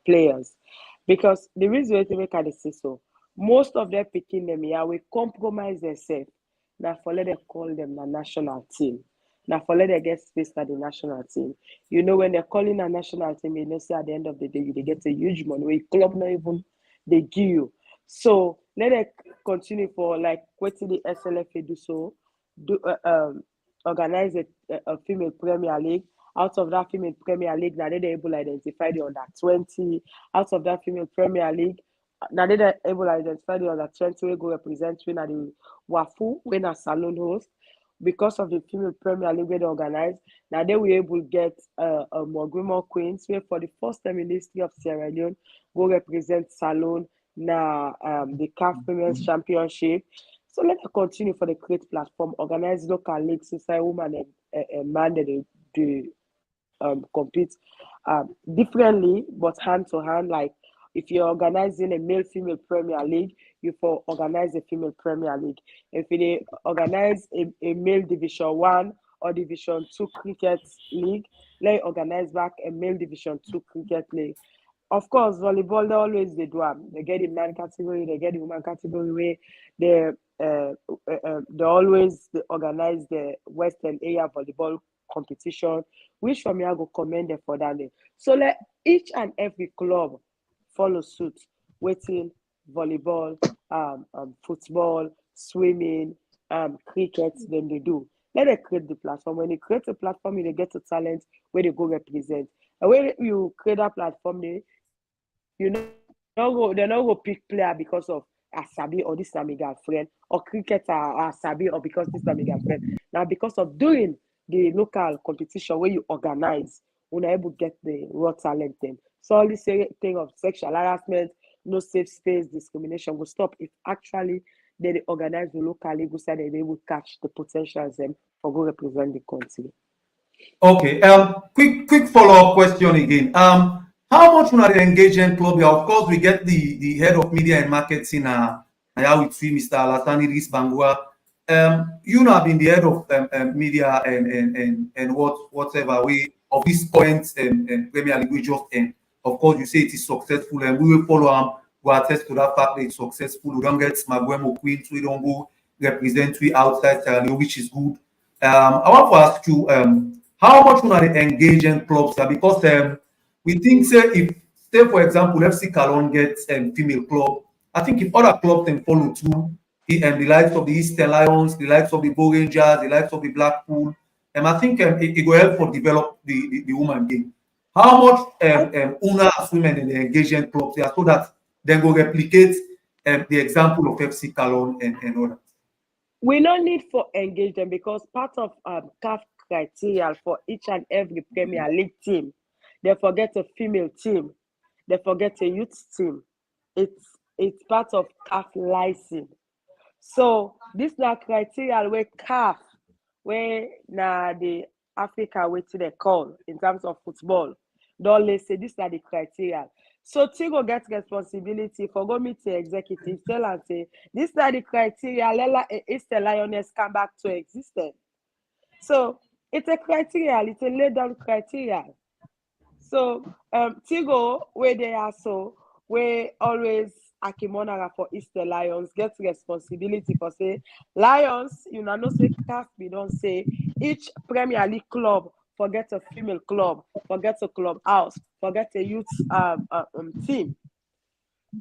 players. Because the reason why they make I dey say so, most of them picking them here will compromise themselves. Now for let them call them the national team. Now for let them get space at the national team. You know, when they're calling a national team, you know, say at the end of the day, they get a huge money where club not even they give you. So let it continue for like what the SLFA do so, do organize a female Premier League. Out of that female Premier League, now they're able to identify the under 20. Out of that female Premier League, now they're able to identify the under 20 we go represent when the Wafu, when a salon host. Because of the female Premier League they organize, now they were able to get Mogwimo Queens, where for the first time in the history of Sierra Leone, go represent Salon now the CAF Women's Championship. So let's continue for the create platform, organize local leagues inside women and man that they compete differently, but hand to hand. Like if you're organizing a male-female Premier League, you for organize a female Premier League. If they organize a male Division 1 or Division 2 cricket league, let organize back a male Division 2 cricket league. Of course, volleyball, they always they do them. They get the man category, they get the woman category where they always they organize the Western area volleyball competition, which from here I go commend them for that. So let each and every club follow suit, waiting, volleyball, football, swimming, cricket, then they do. Let them create the platform. When you create a platform, you get a talent where they go represent. And when you create that platform, you know, they're not go pick player because of Asabi or this my girlfriend, or cricketer or Asabi or because this my girlfriend. Now, because of doing the local competition where you organize, when you're able to get the raw talent then. So all this thing of sexual harassment, no safe space, discrimination will stop if actually they organize the local league so that they will catch the potentials them for go represent the country. Okay. Quick follow-up question again. How much una dey engage in club here? Of course, we get the head of media and marketing. And how we see Mr. Alasani Bangua. You know, have been the head of media and whatever we of this point Premier League we just end. Of course, you say it is successful, and we will follow him. We attest to that fact that it's successful. We don't get Maguemo Queens. We don't go represent we outside Sierra Leone, which is good. I want to ask you, how much una dey engage in clubs here? Because we think say if say for example FC Cologne gets female club, I think if other clubs can follow too, the likes of the Eastern Lions, the likes of the Bo Rangers, the likes of the Blackpool, I think it will help for develop the woman game. How much una as women in the engagement clubs here so that they go replicate the example of FC Cologne and others? We no need for engagement because part of CAF criteria for each and every Premier League team, they forget a female team, they forget a youth team. It's part of CAF license. So this na criteria where CAF, where na the Africa wait they call in terms of football. Don't let's say this are the criteria. So Tigo gets responsibility for go meet the executive, tell and say this are the criteria. Lela is the Lioness come back to existence. So it's a criteria, it's a laid down criteria. So Tigo, where they are so we always Akimonara for Easter Lions get responsibility for say Lions, you know say CAF we don't say each Premier League club forget a female club, forget a club house, forget a youth team.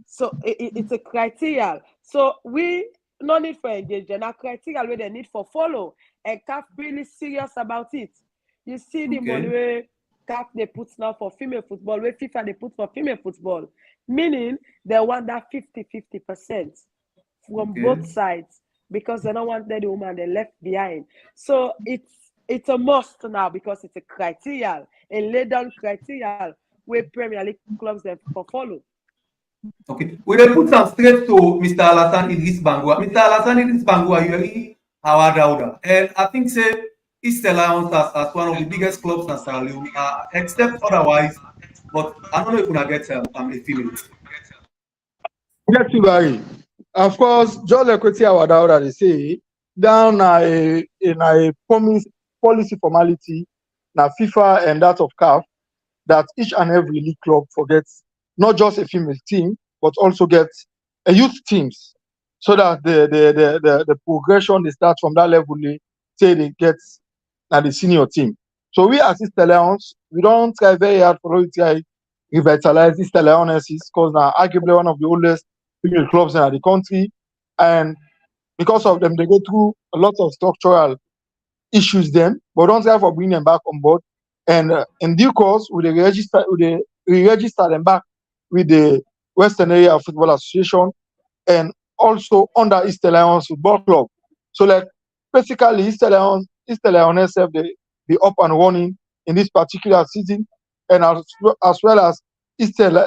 So it's a criteria. So we no need for engagement. A criteria where they need for follow. And CAF really serious about it. You see the money where CAF they put now for female football, where FIFA they put for female football. Meaning they want that 50% from both sides because they don't want the woman they left behind. So it's a must now because it's a criteria, a laid down criteria where Premier League clubs they for follow. Okay, we will put some straight to Mr. Alassane Idriss Bangua. Mr. Alassane Idriss Bangua, you are our daughter, and I think say Eastern Lions as one of the biggest clubs in Sierra Leone, except otherwise. But I don't know if we get a female. Yes, you are. Of course, John Equity Awadaura they say down in a policy formality now FIFA and that of CAF that each and every league club forgets not just a female team but also gets a youth teams so that the progression they start from that level say they get at the senior team. So we as East Lions, we don't try very hard for to revitalize East Lionesses because now arguably one of the oldest female clubs in the country, and because of them they go through a lot of structural issues then, but don't try for bringing them back on board. And in due course, we re-register them back with the Western Area Football Association and also under East Lions Football Club. So like basically East Lions have the up and running in this particular season, and as well as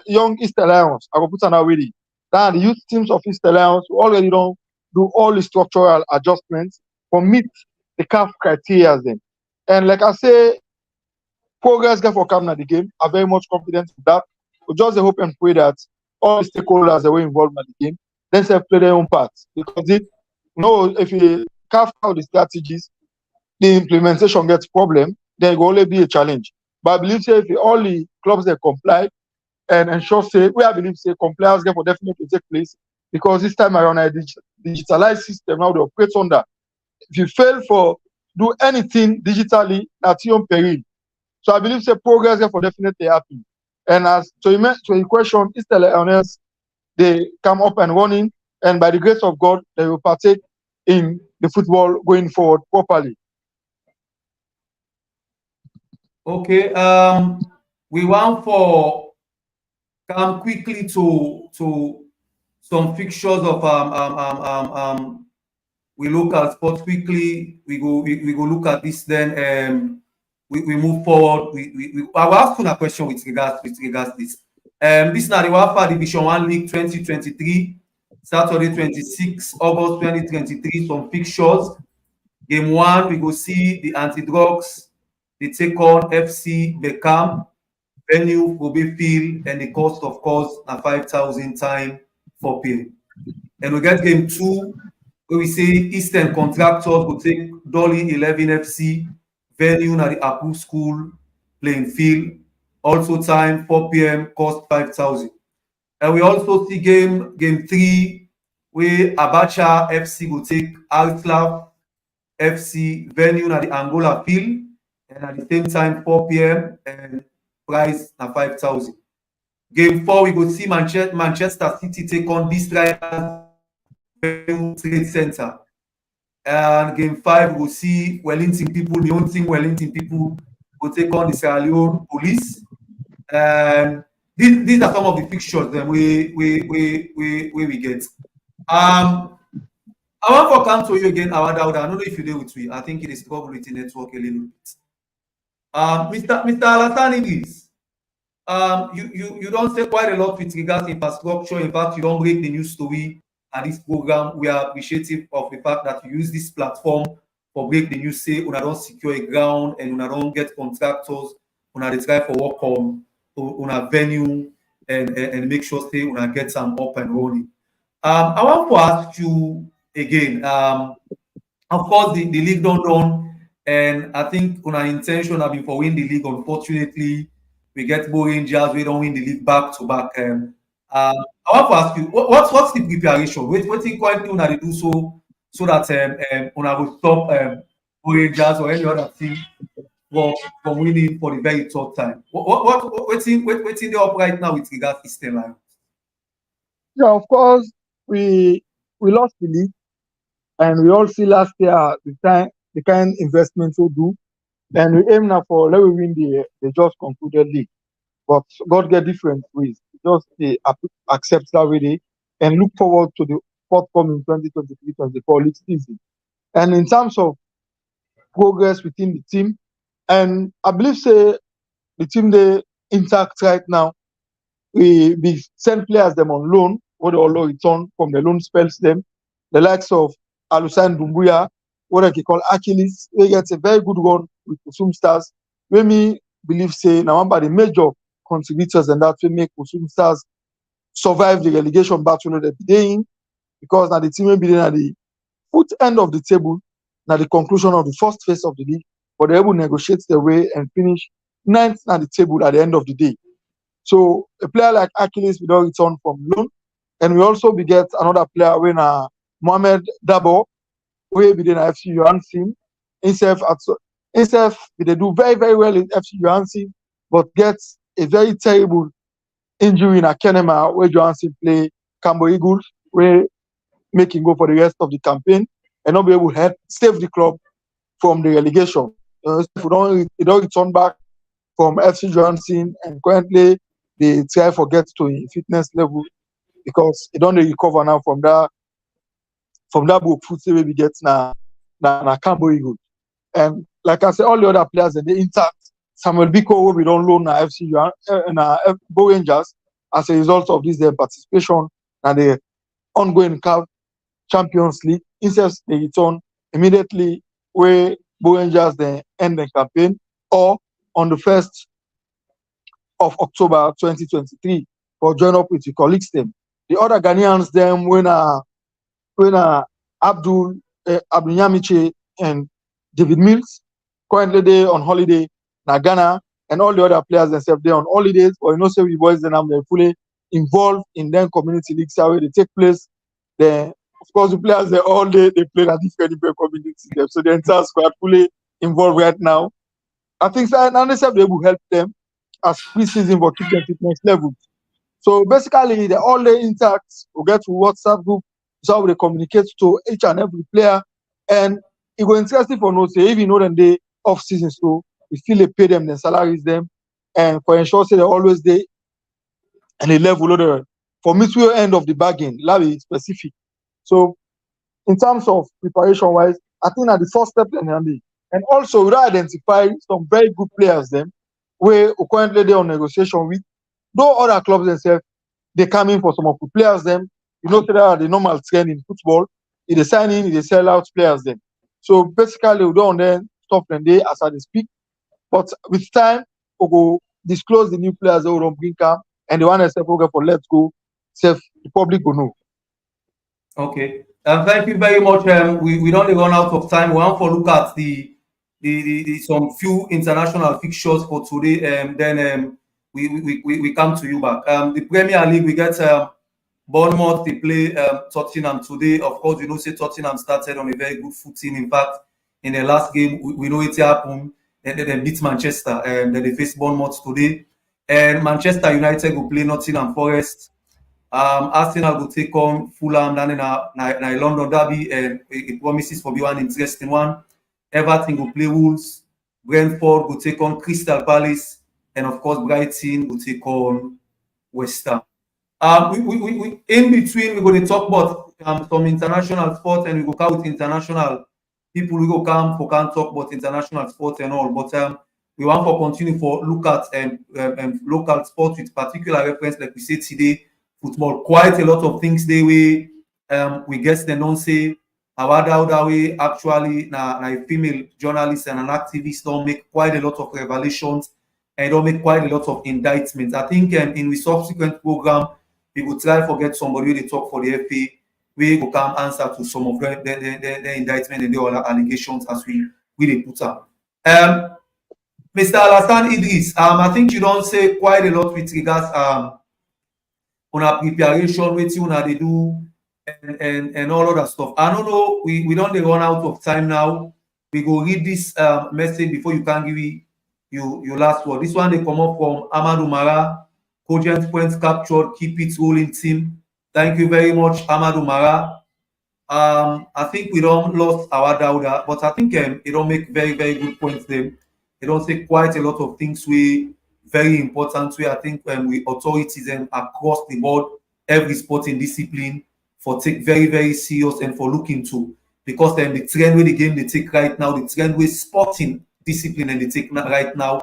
young East Lions. I will put an already. Now the youth teams of East Lions already don't do all the structural adjustments for meet the CAF criteria then. And like I say, progress get for coming at the game. I'm very much confident in that. We just hope and pray that all the stakeholders that were involved in the game then say play their own part. Because if you carve out the strategies, the implementation gets problem, then it will only be a challenge. But I believe say if all the clubs they comply and ensure say I believe say compliance get for definitely take place because this time around a digitalized system now they operate under. If you fail for do anything digitally, that's your peril. So I believe say progress get for definitely happen. And as to your question, is the Lioness they come up and running, and by the grace of God, they will partake in the football going forward properly. Okay, we want for come quickly to some fixtures of we look at sports quickly. We go look at this then. We move forward. I will ask you a question with regards this. This is now the Wafa Division 1 League 2023. Saturday 26 August 2023, some fixtures. Game 1, we go see the Anti-Drugs. They take on FC Beckham. Venue will be filled, and the cost, of course, na 5,000 time for pay. And we get game 2, where we say Eastern Contractors will take Dolly 11 FC. Venue na the Apple School playing field. Also time 4 p.m. cost 5,000. And we also see game 3, where Abacha FC will take Alslav FC. Venue na the Angola field, and at the same time 4 p.m. and price na 5,000. Game 4, we go see Manchester City take on this Trade Center. And game 5, we will see Wellington people, the own team Wellington people will take on the Sierra Leone Police. And these are some of the fixtures that we get. I want to come to you again, Awada. I don't know if you're there with me. I think it is probably the network a little bit. Mr. Alassane is, you don't say quite a lot with regards to infrastructure. In fact, you don't break the news story at this program. We are appreciative of the fact that you use this platform for break the news. Say, una don't secure a ground and una don't get contractors. Una they try for work on una venue and make sure say una get some up and running. I want to ask you again. Of course, the league don't run, and I think our intention have been for win the league. Unfortunately, we get more Rangers. We don't win the league back to back. I want to ask you, what's the preparation? What you going to do so that una will stop Rangers or any other team from winning for the very third time? What's in the up right now with regards to Eastern Lions? Yeah, of course, we lost the league, and we all see last year the kind investments we do, and we aim now for let we win the just concluded league. But God get different ways. Just accept that way and look forward to the forthcoming 2023-24 league season. And in terms of progress within the team, and I believe say the team they intact right now. We send players them on loan, what they all return from the loan spells them. The likes of Alusan Dumbuya, what I call Achilles, they get a very good run with Kusum Stars. When me believe say now one by the major contributors and that will make Kusum Stars survive the relegation battle that they're in, because now the team will be at the foot end of the table, now the conclusion of the first phase of the league, but they're able to negotiate their way and finish ninth at the table at the end of the day. So a player like Achilles will not return from loan, and we also get another player when Mohamed Dabo, who be in FC Johansen, himself they do very very well in FC Johansen, but gets a very terrible injury in Akenema where Johansen play Cambo Eagles, where making go for the rest of the campaign and not be able to help save the club from the relegation. If we don't return back from FC Johansen, and currently they try to get to a fitness level because it don't recover now from that book foot where we get na Cambo Eagles. And like I said, all the other players and they intact. Samuel Biko, we don't loan FC and Bo Rangers as a result of this their participation and the ongoing CAF Champions League. Instead, they return immediately where Bo Rangers then end the campaign, or on the 1st of October 2023 for join up with your colleagues them. The other Ghanaians them when Abdul Yamiche and David Mills currently they on holiday na Ghana, and all the other players themselves they on holidays, or you know say we boys then they're fully involved in them community leagues where they take place. Then of course the players they all they play at different communities, so the entire squad fully involved right now. I think so, and they said they will help them as pre-season for keep them fitness level. So basically, they all the intact. We get to WhatsApp group, so how they communicate to each and every player, and it was interesting for no say if you know them they off season, so we still they pay them the salaries them, and for ensure say they always they and they level other for mutual end of the bargain, that is specific. So in terms of preparation wise, I think at the first step and also we identify some very good players them where currently they on negotiation with. Though other clubs themselves they come in for some of the players them you know that the normal trend in football, it is signing, it is sell out players then. So basically, we don't then stop them there as I speak. But with time, we go disclose the new players that we don't bring up, and the one that say okay for let's go, self the public will know. Okay. Thank you very much. We don't run out of time. We want to look at the some few international fixtures for today. Then we come to you back. The Premier League, we get Bournemouth. They play Tottenham today. Of course, you know, say Tottenham started on a very good footing. In fact, in the last game, we know it happened. They beat Manchester. Then they face Bournemouth today. And Manchester United will play Nottingham Forest. Arsenal will take on Fulham down in a London derby, and it promises to be one interesting one. Everton will play Wolves. Brentford will take on Crystal Palace, and of course Brighton will take on West Ham. We in between we're going to talk about some international sports, and we go come with international people. We go come for can't talk about international sports and all, but we want to continue for look at local sports with particular reference, like we said today. Football, quite a lot of things they we guess they don't say that way actually a female journalist and an activist don't make quite a lot of revelations and don't make quite a lot of indictments. I think in the subsequent program we will try to get somebody they talk for the FA. We will come answer to some of the indictment and the other allegations as we really put up. Mr. Alassane Idris, I think you don't say quite a lot with regards on our preparation, what they do, and all other stuff. I don't know, we don't run out of time now. We go read this message before you can give your last word. This one they come up from Amadou Mara, cogent points captured, keep it rolling team. Thank you very much, Amadou Mara. I think we don't lost our Dauda, but I think it don't make very, very good points them. They don't say quite a lot of things very important way. I think when we authorities and across the board, every sporting discipline for take very, very serious and for looking to, because then the trend with the game they take right now, the trend with sporting discipline and they take right now,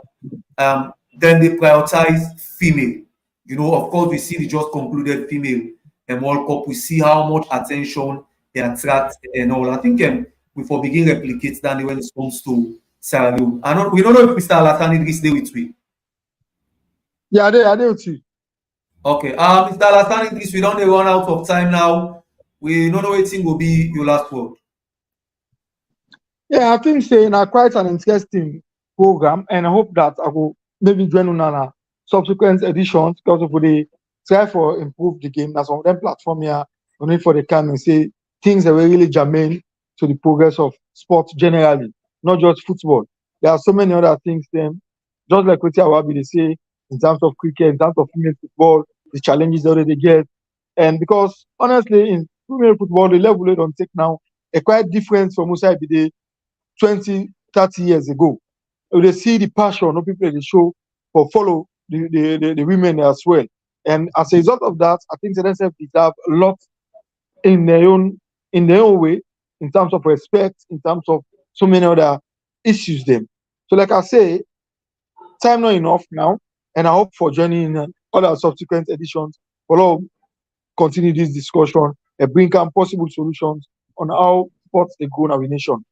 then they prioritize female. You know, of course, we see the just concluded female World Cup. We see how much attention they attract and all. I think we for begin replicate that when it comes to Sarah Leone. We don't know if Mr. Alassane Idris stay with me. Yeah, I do too. Okay. Mr. Alassane Idris, we don't run out of time now. We don't know what thing will be your last word. Yeah, I think saying quite an interesting program, and I hope that I will maybe join on subsequent editions because of the try for improve the game. That's on them platform here, only for the come and say things are really germane to the progress of sports generally, not just football. There are so many other things then, just like what Awabi they say in terms of cricket, in terms of female football, the challenges that they get. And because honestly, in female football, the level they don't take now are quite different from what I did 20, 30 years ago. They see the passion of people they show for follow the women as well. And as a result of that, I think they themselves deserve a lot in their own way, in terms of respect, in terms of so many other issues them. So like I say, time not enough now, and I hope for joining in other subsequent editions for continue this discussion and bring up possible solutions on how sports they grow in our nation.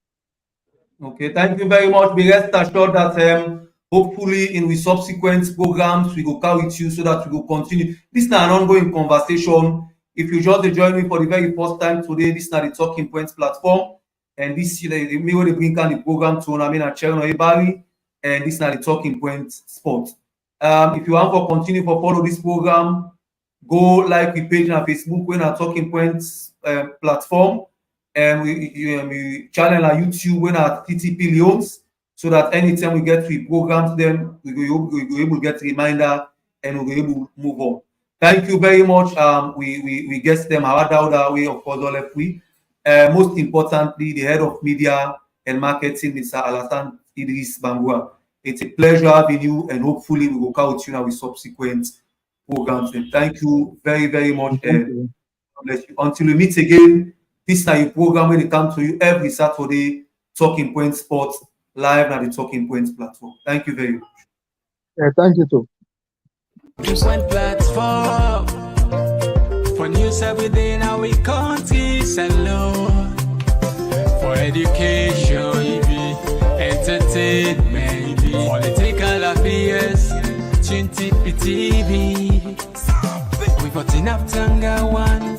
Okay, thank you very much. We rest assured that hopefully in the subsequent programs we will carry with you so that we will continue. This is an ongoing conversation. If you just join me for the very first time today, this is the Talking Points platform, and this is the me when they bring on the program to I mean a Cherno Ebari, and this is the Talking Points Sport. If you want to continue to follow this program, go like the page on Facebook when our Talking Points platform, and we channel our YouTube when our TTP Leones, so that anytime we get to programs them, we go able to get a reminder and we'll be able to move on. Thank you very much. We get them our way of course all if we. Most importantly, the head of media and marketing, Mr. Alassane Idris Bangura. It's a pleasure having you, and hopefully we will count you now with subsequent programs. And thank you very, very much. Until we meet again, this is a program where they come to you every Saturday, Talking Points Sports, live on the Talking Points platform. Thank you very much. Yeah, thank you too. Platform for new news within our countries alone. For education, entertainment, political affairs, TV. We got enough Tanga one.